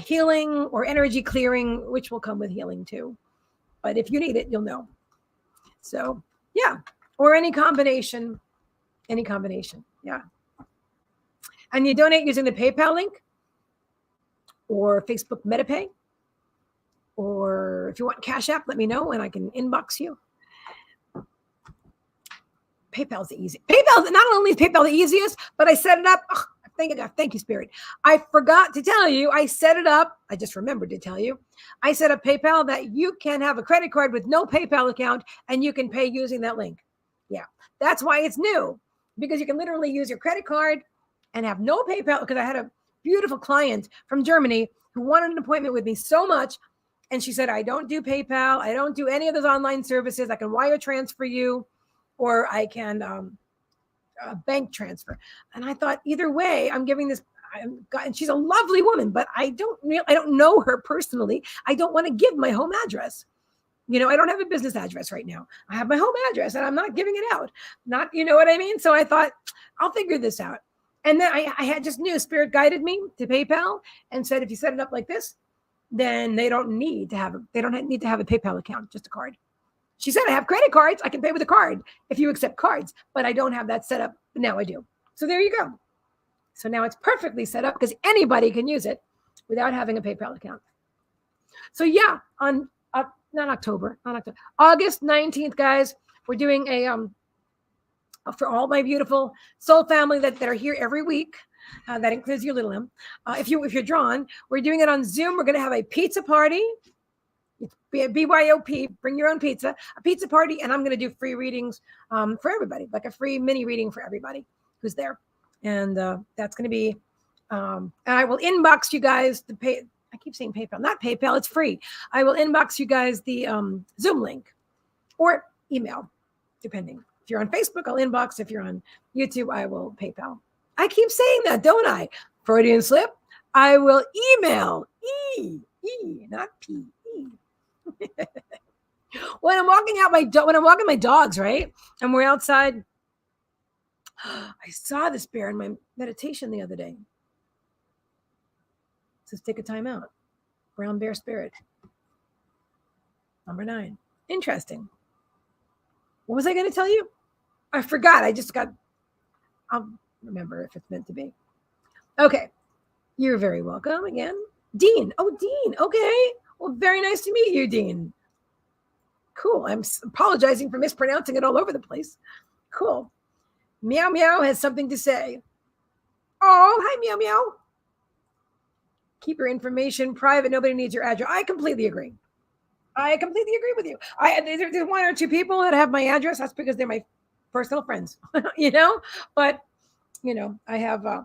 healing, or energy clearing, which will come with healing too. But if you need it, you'll know. So yeah, or any combination. Yeah. And you donate using the PayPal link or Facebook MetaPay. Or if you want Cash App, let me know and I can inbox you. PayPal's the easy. Not only is PayPal the easiest, but I set it up. Oh, thank you, Spirit. I forgot to tell you, I set it up. I just remembered to tell you. I set up PayPal that you can have a credit card with no PayPal account and you can pay using that link. Yeah, that's why it's new, because you can literally use your credit card and have no PayPal. Because I had a beautiful client from Germany who wanted an appointment with me so much. And she said, I don't do PayPal. I don't do any of those online services. I can wire transfer you, or I can bank transfer. And I thought, either way, I'm giving this. And she's a lovely woman, but I don't know her personally. I don't want to give my home address. I don't have a business address right now. I have my home address and I'm not giving it out. You know what I mean? So I thought, I'll figure this out. And then I had just knew Spirit guided me to PayPal and said, if you set it up like this, then they don't need to have a PayPal account, just a card. She said, I have credit cards. I can pay with a card if you accept cards, but I don't have that set up. But now I do. So there you go. So now it's perfectly set up because anybody can use it without having a PayPal account. So yeah, on August 19th, guys, we're doing for all my beautiful soul family that are here every week. That includes you, little M. If you're drawn, we're doing it on Zoom. We're going to have a pizza party. It's BYOP, bring your own pizza, a pizza party, and I'm going to do free readings for everybody, like a free mini reading for everybody who's there. And that's going to be, and I will inbox you guys the pay. I keep saying PayPal, not PayPal. It's free. I will inbox you guys the Zoom link or email, depending. If you're on Facebook, I'll inbox. If you're on YouTube, I will PayPal. I keep saying that, don't I? Freudian slip. I will email not P. When I'm walking my dogs, right? And we're outside. I saw this bear in my meditation the other day. It says, take a time out. Brown bear spirit. Number 9. Interesting. What was I going to tell you? I forgot. I'll remember if it's meant to be. Okay. You're very welcome again. Dean. Oh, Dean. Okay. Well, very nice to meet you, Dean. Cool. I'm apologizing for mispronouncing it all over the place. Cool. Meow Meow has something to say. Oh, hi, Meow Meow. Keep your information private. Nobody needs your address. I completely agree. With you. There's 1 or 2 people that have my address. That's because they're my personal friends, But, I have, I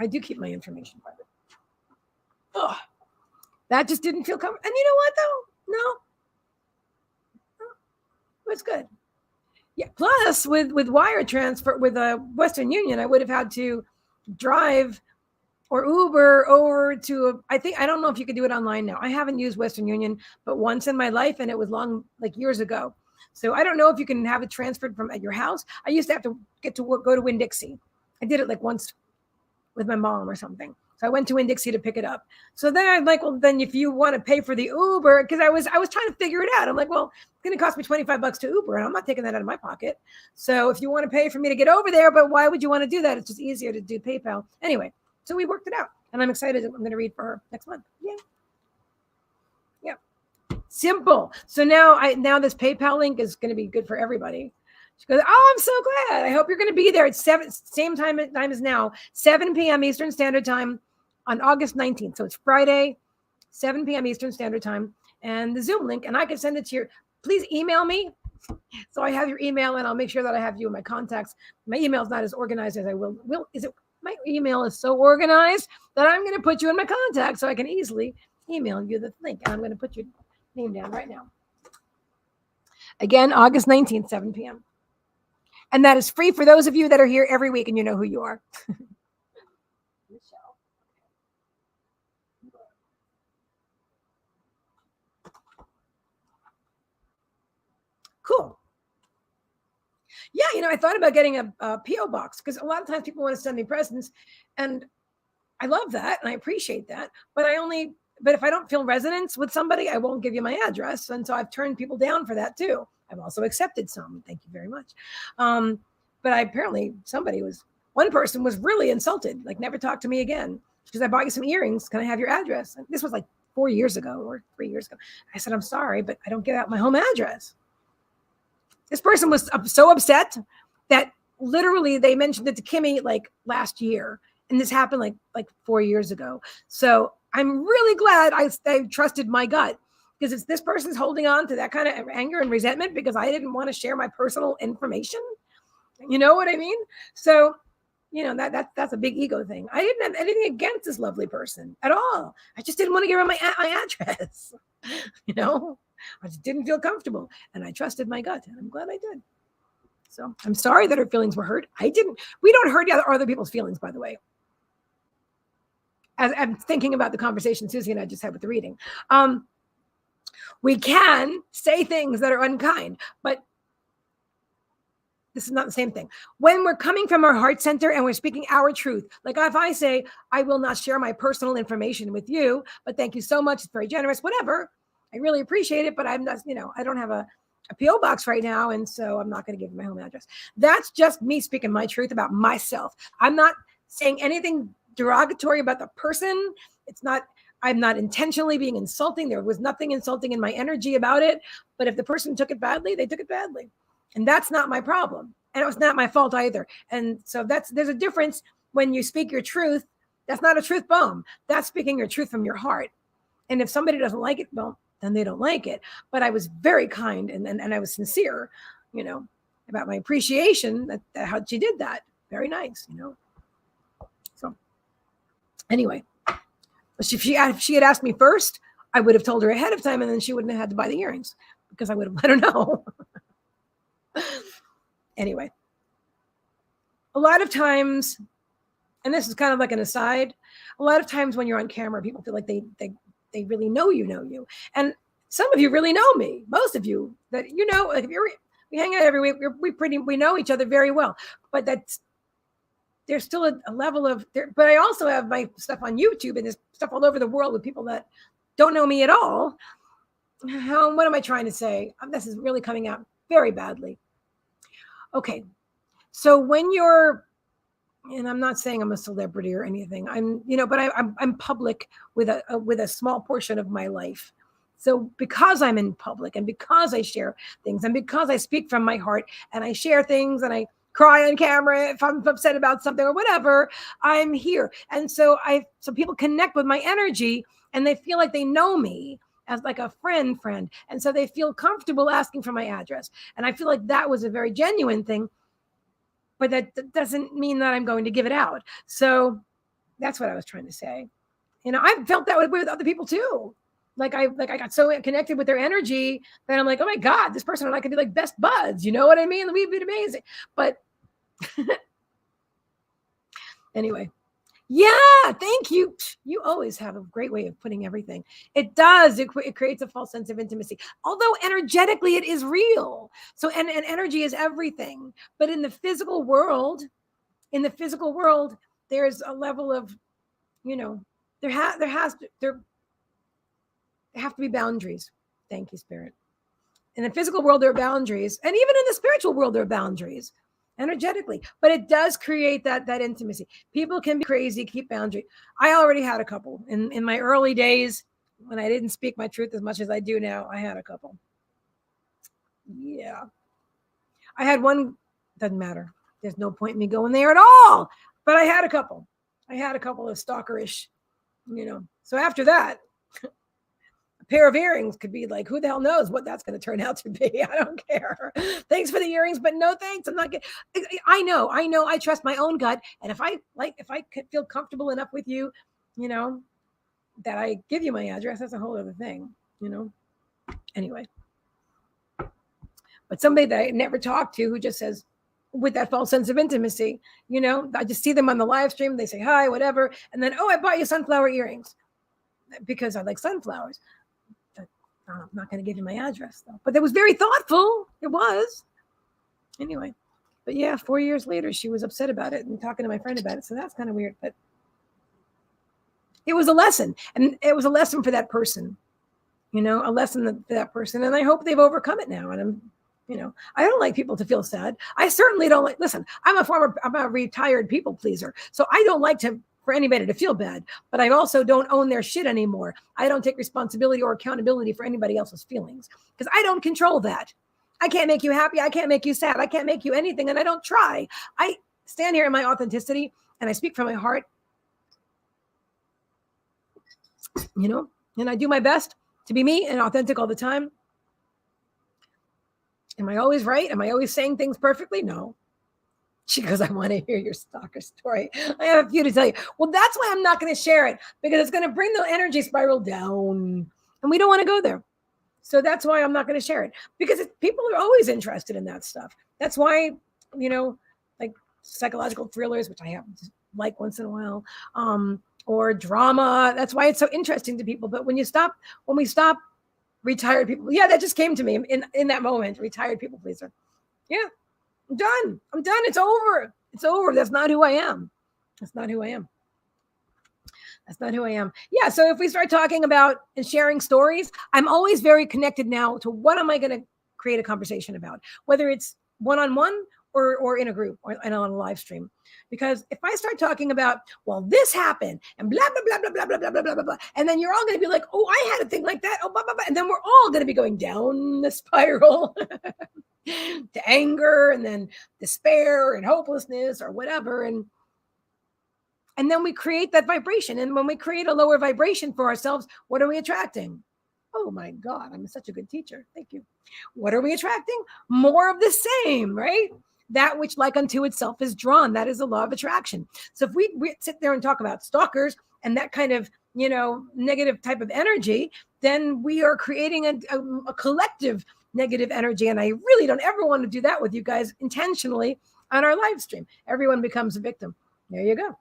do keep my information private. Ugh. That just didn't feel comfortable. And you know what, though? No. It's good. Yeah. Plus, with wire transfer, with Western Union, I would have had to drive or Uber over to, I don't know if you could do it online now. I haven't used Western Union, but once in my life, and it was long, like years ago. So I don't know if you can have it transferred from at your house. I used to have to go to Winn-Dixie. I did it like once with my mom or something. So I went to Winn-Dixie to pick it up. So then I'm like, well, then if you want to pay for the Uber, because I was trying to figure it out. I'm like, well, it's going to cost me $25 to Uber, and I'm not taking that out of my pocket. So if you want to pay for me to get over there, but why would you want to do that? It's just easier to do PayPal. Anyway, so we worked it out, and I'm excited. I'm going to read for her next month. Yeah. Simple. So now this PayPal link is going to be good for everybody. She goes, oh, I'm so glad. I hope you're going to be there at same time as now, 7 p.m. Eastern Standard Time on August 19th. So it's Friday, 7 p.m. Eastern Standard Time, and the Zoom link, and I can send it to you. Please email me. So I have your email, and I'll make sure that I have you in my contacts. My email is not as organized as I will. My email is so organized that I'm going to put you in my contacts so I can easily email you the link. And I'm going to put your name down right now. Again, August 19th, 7 p.m. And that is free for those of you that are here every week and you know who you are. Cool. Yeah, I thought about getting a P.O. box because a lot of times people want to send me presents, and I love that and I appreciate that. But if I don't feel resonance with somebody, I won't give you my address. And so I've turned people down for that too. I've also accepted some. Thank you very much. But apparently one person was really insulted, like never talk to me again because I bought you some earrings. Can I have your address? And this was like 4 years ago or 3 years ago. I said, I'm sorry, but I don't give out my home address. This person was so upset that literally they mentioned it to Kimmy like last year. And this happened like 4 years ago. So I'm really glad I trusted my gut, because if this person's holding on to that kind of anger and resentment because I didn't want to share my personal information, you know what I mean? So, that's a big ego thing. I didn't have anything against this lovely person at all. I just didn't want to give her my address. I just didn't feel comfortable, and I trusted my gut, and I'm glad I did. So I'm sorry that her feelings were hurt. We don't hurt other people's feelings, by the way. As I'm thinking about the conversation Susie and I just had with the reading. We can say things that are unkind, but this is not the same thing. When we're coming from our heart center and we're speaking our truth, like if I say, I will not share my personal information with you, but thank you so much, it's very generous, whatever. I really appreciate it, but I'm not, I don't have a P.O. box right now, and so I'm not going to give you my home address. That's just me speaking my truth about myself. I'm not saying anything derogatory about the person. I'm not intentionally being insulting. There was nothing insulting in my energy about it. But if the person took it badly, they took it badly. And that's not my problem. And it was not my fault either. And so there's a difference when you speak your truth. That's not a truth bomb. That's speaking your truth from your heart. And if somebody doesn't like it, well, then they don't like it. But I was very kind and I was sincere, about my appreciation that how she did that. Very nice, So anyway, if she had asked me first, I would have told her ahead of time, and then she wouldn't have had to buy the earrings because I would have let her know. Anyway, a lot of times, and this is kind of like an aside, a lot of times when you're on camera, people feel like they really know you. And some of you really know me. Most of you that, like we hang out every week, we know each other very well, but there's still a level of there. But I also have my stuff on YouTube, and there's stuff all over the world with people that don't know me at all. What am I trying to say? This is really coming out very badly. Okay. So when you're, and I'm not saying I'm a celebrity or anything, but I'm public with a small portion of my life. So because I'm in public, and because I share things, and because I speak from my heart, and I share things, and I cry on camera if I'm upset about something or whatever, I'm here. And so people connect with my energy, and they feel like they know me as like a friend. And so they feel comfortable asking for my address. And I feel like that was a very genuine thing, but that doesn't mean that I'm going to give it out. So that's what I was trying to say. I've felt that with other people too. Like I got so connected with their energy that I'm like, oh my God, this person and I could be like best buds. You know what I mean? We'd be amazing. But anyway, yeah, thank you. You always have a great way of putting everything. It does. It creates a false sense of intimacy. Although energetically it is real. So, and energy is everything. But in the physical world, there's a level of, there have to be boundaries. Thank you, Spirit. In the physical world, there are boundaries. And even in the spiritual world, there are boundaries energetically. But it does create that intimacy. People can be crazy, keep boundary. I already had a couple. In my early days, when I didn't speak my truth as much as I do now, I had a couple. Yeah. I had one, doesn't matter. There's no point in me going there at all. But I had a couple. of stalkerish, So after that, pair of earrings could be like, who the hell knows what that's going to turn out to be. I don't care. Thanks for the earrings, but no thanks. I'm not getting. I know. I trust my own gut, and if I could feel comfortable enough with you, that I give you my address, that's a whole other thing. Anyway, but somebody that I never talked to who just says, with that false sense of intimacy, I just see them on the live stream. They say hi, whatever, and then I bought you sunflower earrings because I like sunflowers. I'm not going to give you my address though, but it was very thoughtful. It was. Anyway, but yeah, 4 years later, she was upset about it and talking to my friend about it. So that's kind of weird, but it was a lesson, and it was a lesson for that person, a lesson for that person. And I hope they've overcome it now. And I don't like people to feel sad. I certainly don't like, listen, I'm a retired people pleaser. So I don't like for anybody to feel bad, but I also don't own their shit anymore. I don't take responsibility or accountability for anybody else's feelings because I don't control that. I can't make you happy. I can't make you sad. I can't make you anything. And I don't try. I stand here in my authenticity and I speak from my heart, and I do my best to be me and authentic all the time. Am I always right? Am I always saying things perfectly? No. She goes, I want to hear your stalker story. I have a few to tell you. Well, that's why I'm not going to share it, because it's going to bring the energy spiral down. And we don't want to go there. So that's why I'm not going to share it, because people are always interested in that stuff. That's why, like psychological thrillers, which I happen to like once in a while, or drama. That's why it's so interesting to people. But when we stop retired people, yeah, that just came to me in that moment. Retired people pleaser. Yeah, I'm done. It's over. That's not who I am. Yeah. So if we start talking about and sharing stories, I'm always very connected now to what am I going to create a conversation about, whether it's one-on-one or in a group and on a live stream. Because if I start talking about, well, this happened and blah, blah, blah, blah, blah, blah, blah, blah, blah, blah, and then you're all going to be like, oh, I had a thing like that. Oh, blah, blah, blah. And then we're all going to be going down the spiral to anger and then despair and hopelessness or whatever. And then we create that vibration. And when we create a lower vibration for ourselves, what are we attracting? Oh my God, I'm such a good teacher. Thank you. What are we attracting? More of the same, right? That which like unto itself is drawn. That is the law of attraction. So if we sit there and talk about stalkers and that kind of, negative type of energy, then we are creating a collective negative energy. And I really don't ever want to do that with you guys intentionally on our live stream. Everyone becomes a victim. There you go.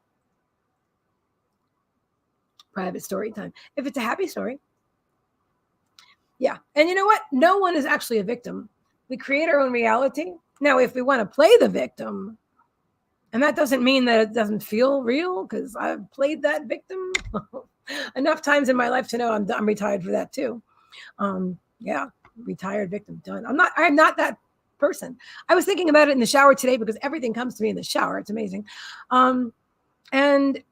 Private story time. If it's a happy story. Yeah. And you know what? No one is actually a victim. We create our own reality. Now, if we want to play the victim, and that doesn't mean that it doesn't feel real, because I've played that victim enough times in my life to know I'm retired for that too. Yeah, retired victim, done. I'm not that person. I was thinking about it in the shower today because everything comes to me in the shower. It's amazing. And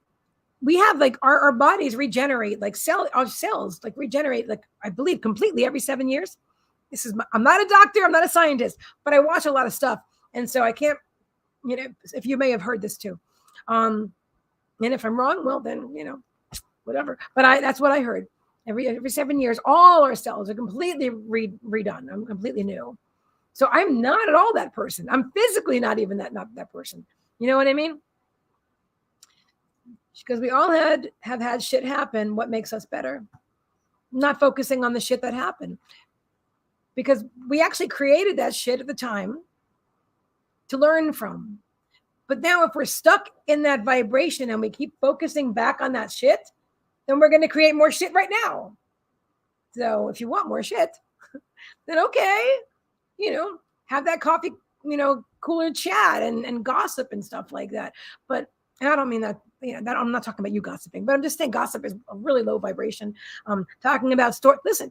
we have like our bodies regenerate, like our cells like regenerate, like I believe completely every 7 years. I'm not a doctor, I'm not a scientist, but I watch a lot of stuff. And so I can't, if you may have heard this too. And if I'm wrong, well then, whatever. But that's what I heard. Every 7 years, all our cells are completely redone. I'm completely new. So I'm not at all that person. I'm physically not even not that person. You know what I mean? Because we all have had shit happen. What makes us better? Not focusing on the shit that happened. Because we actually created that shit at the time to learn from. But now if we're stuck in that vibration and we keep focusing back on that shit, then we're going to create more shit right now. So if you want more shit, then okay, have that coffee, cooler chat and gossip and stuff like that. But I don't mean that, that I'm not talking about you gossiping, but I'm just saying gossip is a really low vibration. Talking about listen,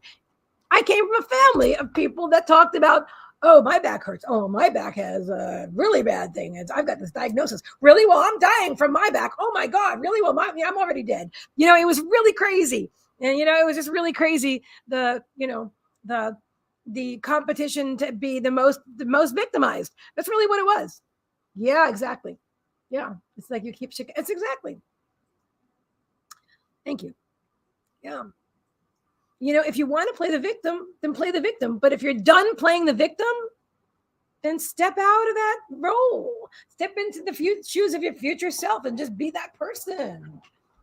I came from a family of people that talked about, oh, my back hurts. Oh, my back has a really bad thing. I've got this diagnosis. Really? Well, I'm dying from my back. Oh my God. Really? Well, I'm already dead. It was really crazy. And, it was just really crazy. The competition to be the most victimized. That's really what it was. Yeah, exactly. Yeah. It's like you keep shaking. It's exactly. Thank you. Yeah. If you want to play the victim, then play the victim. But if you're done playing the victim, then step out of that role. Step into the shoes of your future self and just be that person.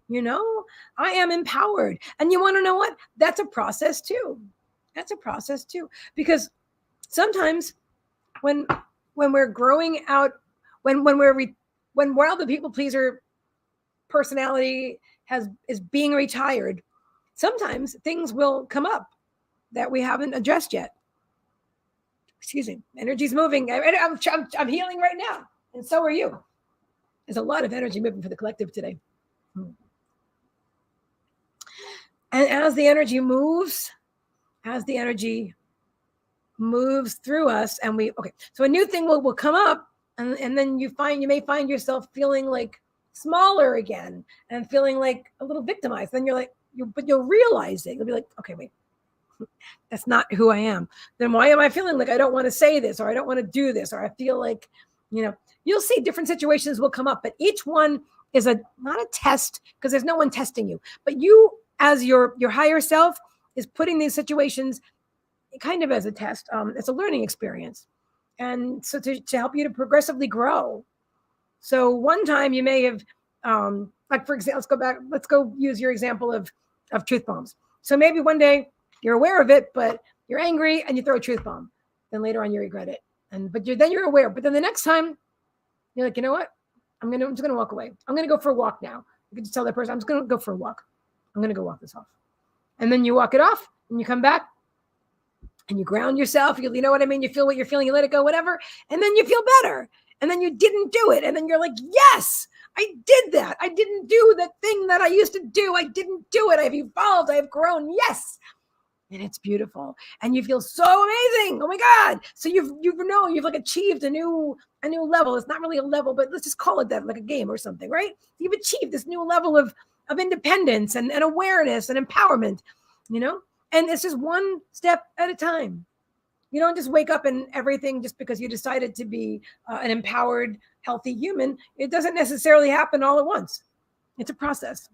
I am empowered. And you want to know what? That's a process too. Because sometimes when we're growing out, when while the people pleaser personality is being retired, sometimes things will come up that we haven't addressed yet. Excuse me. Energy's moving. I'm healing right now. And so are you. There's a lot of energy moving for the collective today. And as the energy moves through us, and so a new thing will come up, and then you may find yourself feeling like smaller again and feeling like a little victimized. Then you're like, but you'll realize it. You'll be like, okay, wait, that's not who I am. Then why am I feeling like I don't want to say this, or I don't want to do this, or I feel like, you'll see different situations will come up, but each one is not a test, because there's no one testing you, but you as your higher self is putting these situations kind of as a test. It's a learning experience. And so to help you to progressively grow. So one time you may have, like, for example, let's go use your example of truth bombs. So maybe one day you're aware of it, but you're angry and you throw a truth bomb. Then later on you regret it. But you're aware. But then the next time you're like, you know what? I'm just going to walk away. I'm going to go for a walk now. You can just tell that person, I'm just going to go for a walk. I'm going to go walk this off. And then you walk it off and you come back and you ground yourself. You know what I mean? You feel what you're feeling, you let it go, whatever. And then you feel better. And then you didn't do it. And then you're like, yes, I did that. I didn't do the thing that I used to do. I didn't do it. I've evolved. I've grown. Yes. And it's beautiful. And you feel so amazing. Oh my God. So you've like achieved a new level. It's not really a level, but let's just call it that, like a game or something, right? You've achieved this new level of independence and awareness and empowerment, and it's just one step at a time. You don't just wake up and everything just because you decided to be an empowered, healthy human. It doesn't necessarily happen all at once. It's a process.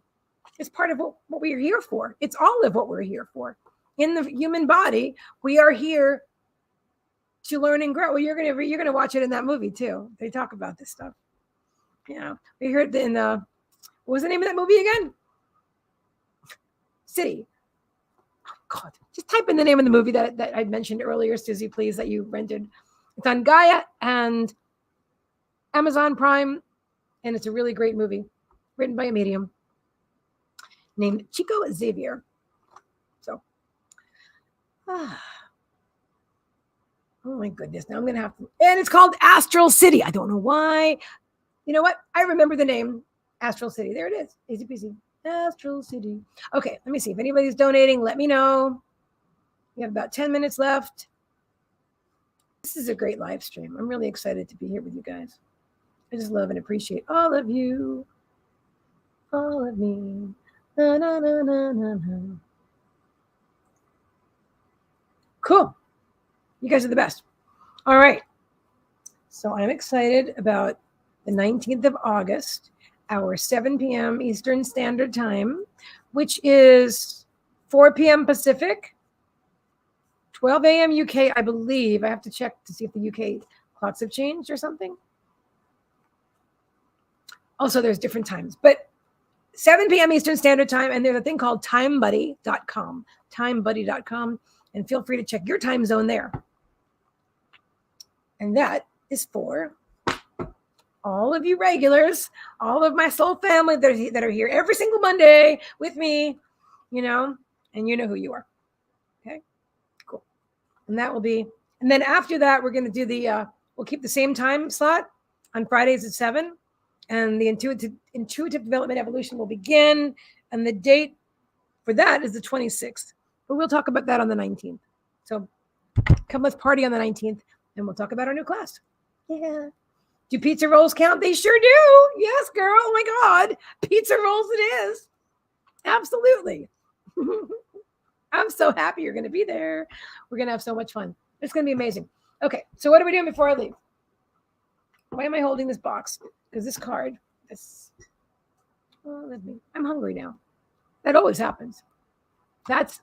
It's part of what we are here for. It's all of what we're here for. In the human body, we are here to learn and grow. Well, you're gonna watch it in that movie too. They talk about this stuff. Yeah, we heard in what was the name of that movie again? City. Oh God, just type in the name of the movie that I mentioned earlier, Susie, please, that you rented. It's on Gaia and Amazon Prime, and it's a really great movie, written by a medium named Chico Xavier. So, oh my goodness, now I'm gonna have to, and it's called Astral City. I don't know why. You know what? I remember the name, Astral City. There it is. Easy peasy. Astral City. Okay, let me see. If anybody's donating, let me know. We have about 10 minutes left. This is a great live stream. I'm really excited to be here with you guys. I just love and appreciate all of you. All of me. Na, na, na, na, na, na. Cool. You guys are the best. All right. So I'm excited about the 19th of August, our 7 p.m. Eastern Standard Time, which is 4 p.m. Pacific, 12 a.m. UK, I believe. I have to check to see if the UK clocks have changed or something. Also, there's different times, but 7 p.m. Eastern Standard Time, and there's a thing called timebuddy.com, timebuddy.com, and feel free to check your time zone there. And that is for all of you regulars, all of my soul family that are here every single Monday with me, and you know who you are. Okay, cool. And that will be, and then after that, we're going to do we'll keep the same time slot on Fridays at 7, and the intuitive development evolution will begin, and the date for that is the 26th, but we'll talk about that on the 19th. So come, let's party on the 19th, and we'll talk about our new class. Yeah. Do pizza rolls count? They sure do. Yes, girl. Oh my God. Pizza rolls it is. Absolutely. I'm so happy you're going to be there. We're going to have so much fun. It's going to be amazing. Okay. So what are we doing before I leave? Why am I holding this box? Because this card, I'm hungry now. That always happens. That's,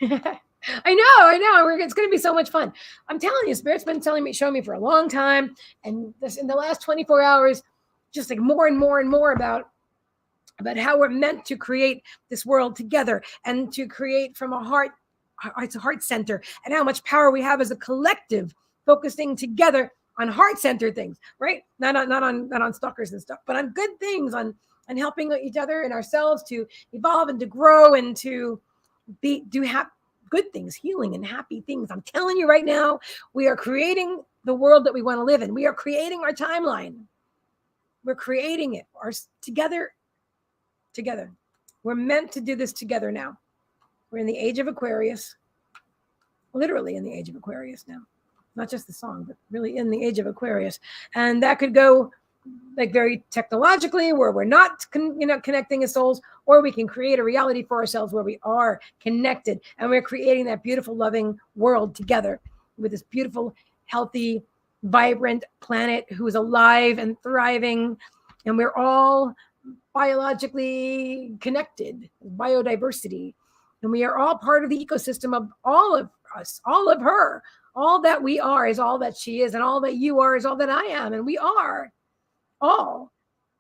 I know. It's going to be so much fun. I'm telling you, Spirit's been showing me for a long time. And this, in the last 24 hours, just like more and more and more about how we're meant to create this world together and to create from a heart center, and how much power we have as a collective, focusing together on heart-centered things, right? Not on stalkers and stuff, but on good things, on helping each other and ourselves to evolve and to grow and to good things, healing and happy things. I'm telling you right now, we are creating the world that we want to live in. We are creating our timeline. We're creating it together. We're meant to do this together now. We're in the age of Aquarius, literally in the age of Aquarius now. Not just the song, but really in the age of Aquarius. And that could go like very technologically, where we're not connecting as souls, or we can create a reality for ourselves where we are connected and we're creating that beautiful, loving world together with this beautiful, healthy, vibrant planet who is alive and thriving. And we're all biologically connected, biodiversity. And we are all part of the ecosystem of all of us, all of her. All that we are is all that she is, and all that you are is all that I am. And we are all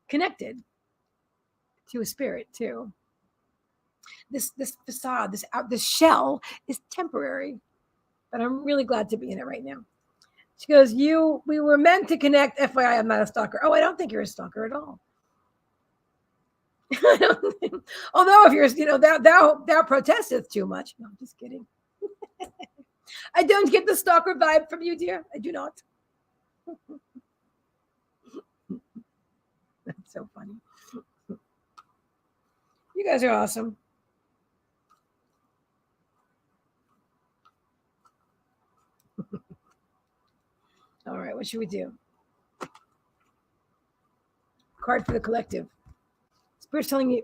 connected to a spirit too. This facade, this shell is temporary, but I'm really glad to be in it right now. She goes, we were meant to connect. FYI, I'm not a stalker. Oh, I don't think you're a stalker at all. Although if you're, thou protesteth too much. No, I'm just kidding. I don't get the stalker vibe from you, dear. I do not. That's so funny. You guys are awesome. All right, what should we do? Card for the collective. Spirit's telling you,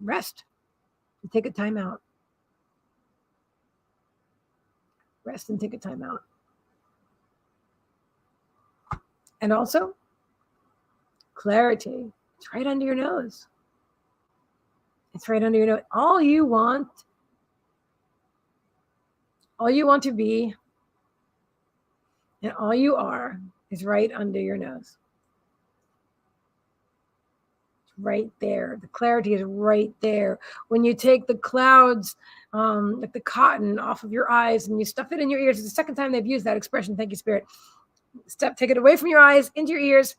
rest. Take a time out. Rest and take a time out. And also, clarity. It's right under your nose. It's right under your nose. All you want to be, and all you are, is right under your nose. It's right there. The clarity is right there. When you take the clouds, like the cotton, off of your eyes and you stuff it in your ears. It's the second time they've used that expression. Thank you, Spirit. Take it away from your eyes, into your ears.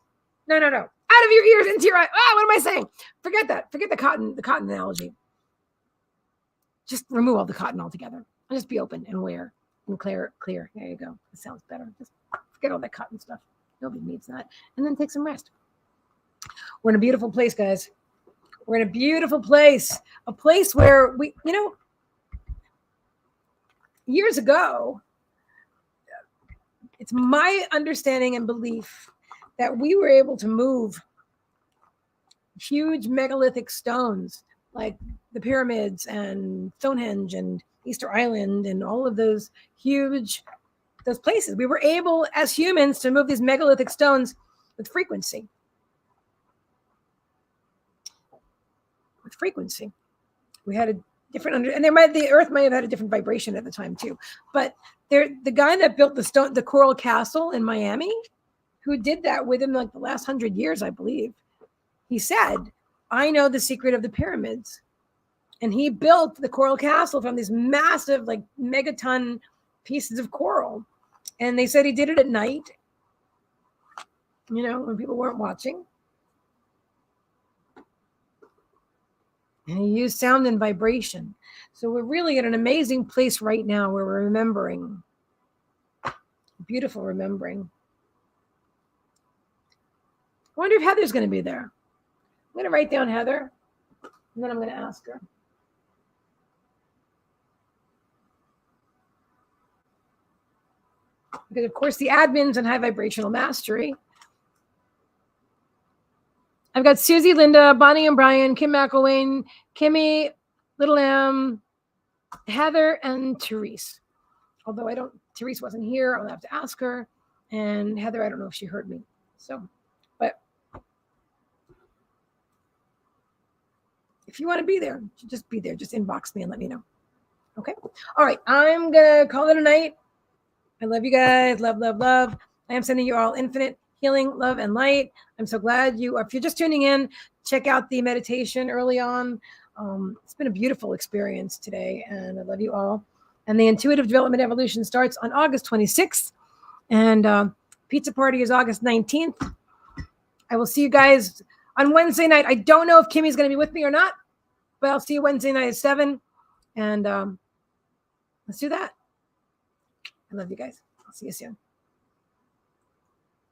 No. Out of your ears, into your eyes. What am I saying? Forget that. Forget the cotton analogy. Just remove all the cotton altogether. And just be open and aware and clear. There you go. It sounds better. Just forget all that cotton stuff. Nobody needs that. And then take some rest. We're in a beautiful place, guys. We're in a beautiful place. A place where we, years ago, it's my understanding and belief that we were able to move huge megalithic stones like the pyramids and Stonehenge and Easter Island and all of those places. We were able as humans to move these megalithic stones with frequency. We had a different and the earth might have had a different vibration at the time too. But the guy that built the Coral Castle in Miami, who did that within like the last 100 years, I believe, he said, I know the secret of the pyramids. And he built the Coral Castle from these massive, like megaton pieces of coral. And they said he did it at night, when people weren't watching. And he used sound and vibration. So we're really at an amazing place right now where we're remembering. Beautiful remembering. I wonder if Heather's going to be there. I'm going to write down Heather, and then I'm going to ask her. Because, of course, the admins and high vibrational mastery. I've got Susie, Linda, Bonnie and Brian, Kim McElwain, Kimmy, Little M, Heather, and Therese. Although Therese wasn't here, I'll have to ask her. And Heather, I don't know if she heard me. So, but if you want to be there, just be there. Just inbox me and let me know. Okay. All right. I'm going to call it a night. I love you guys. Love, love, love. I am sending you all infinite healing, love, and light. I'm so glad if you're just tuning in, check out the meditation early on. It's been a beautiful experience today, and I love you all. And the Intuitive Development Evolution starts on August 26th, and Pizza Party is August 19th. I will see you guys on Wednesday night. I don't know if Kimmy's going to be with me or not, but I'll see you Wednesday night at 7. And Let's do that. I love you guys. I'll see you soon.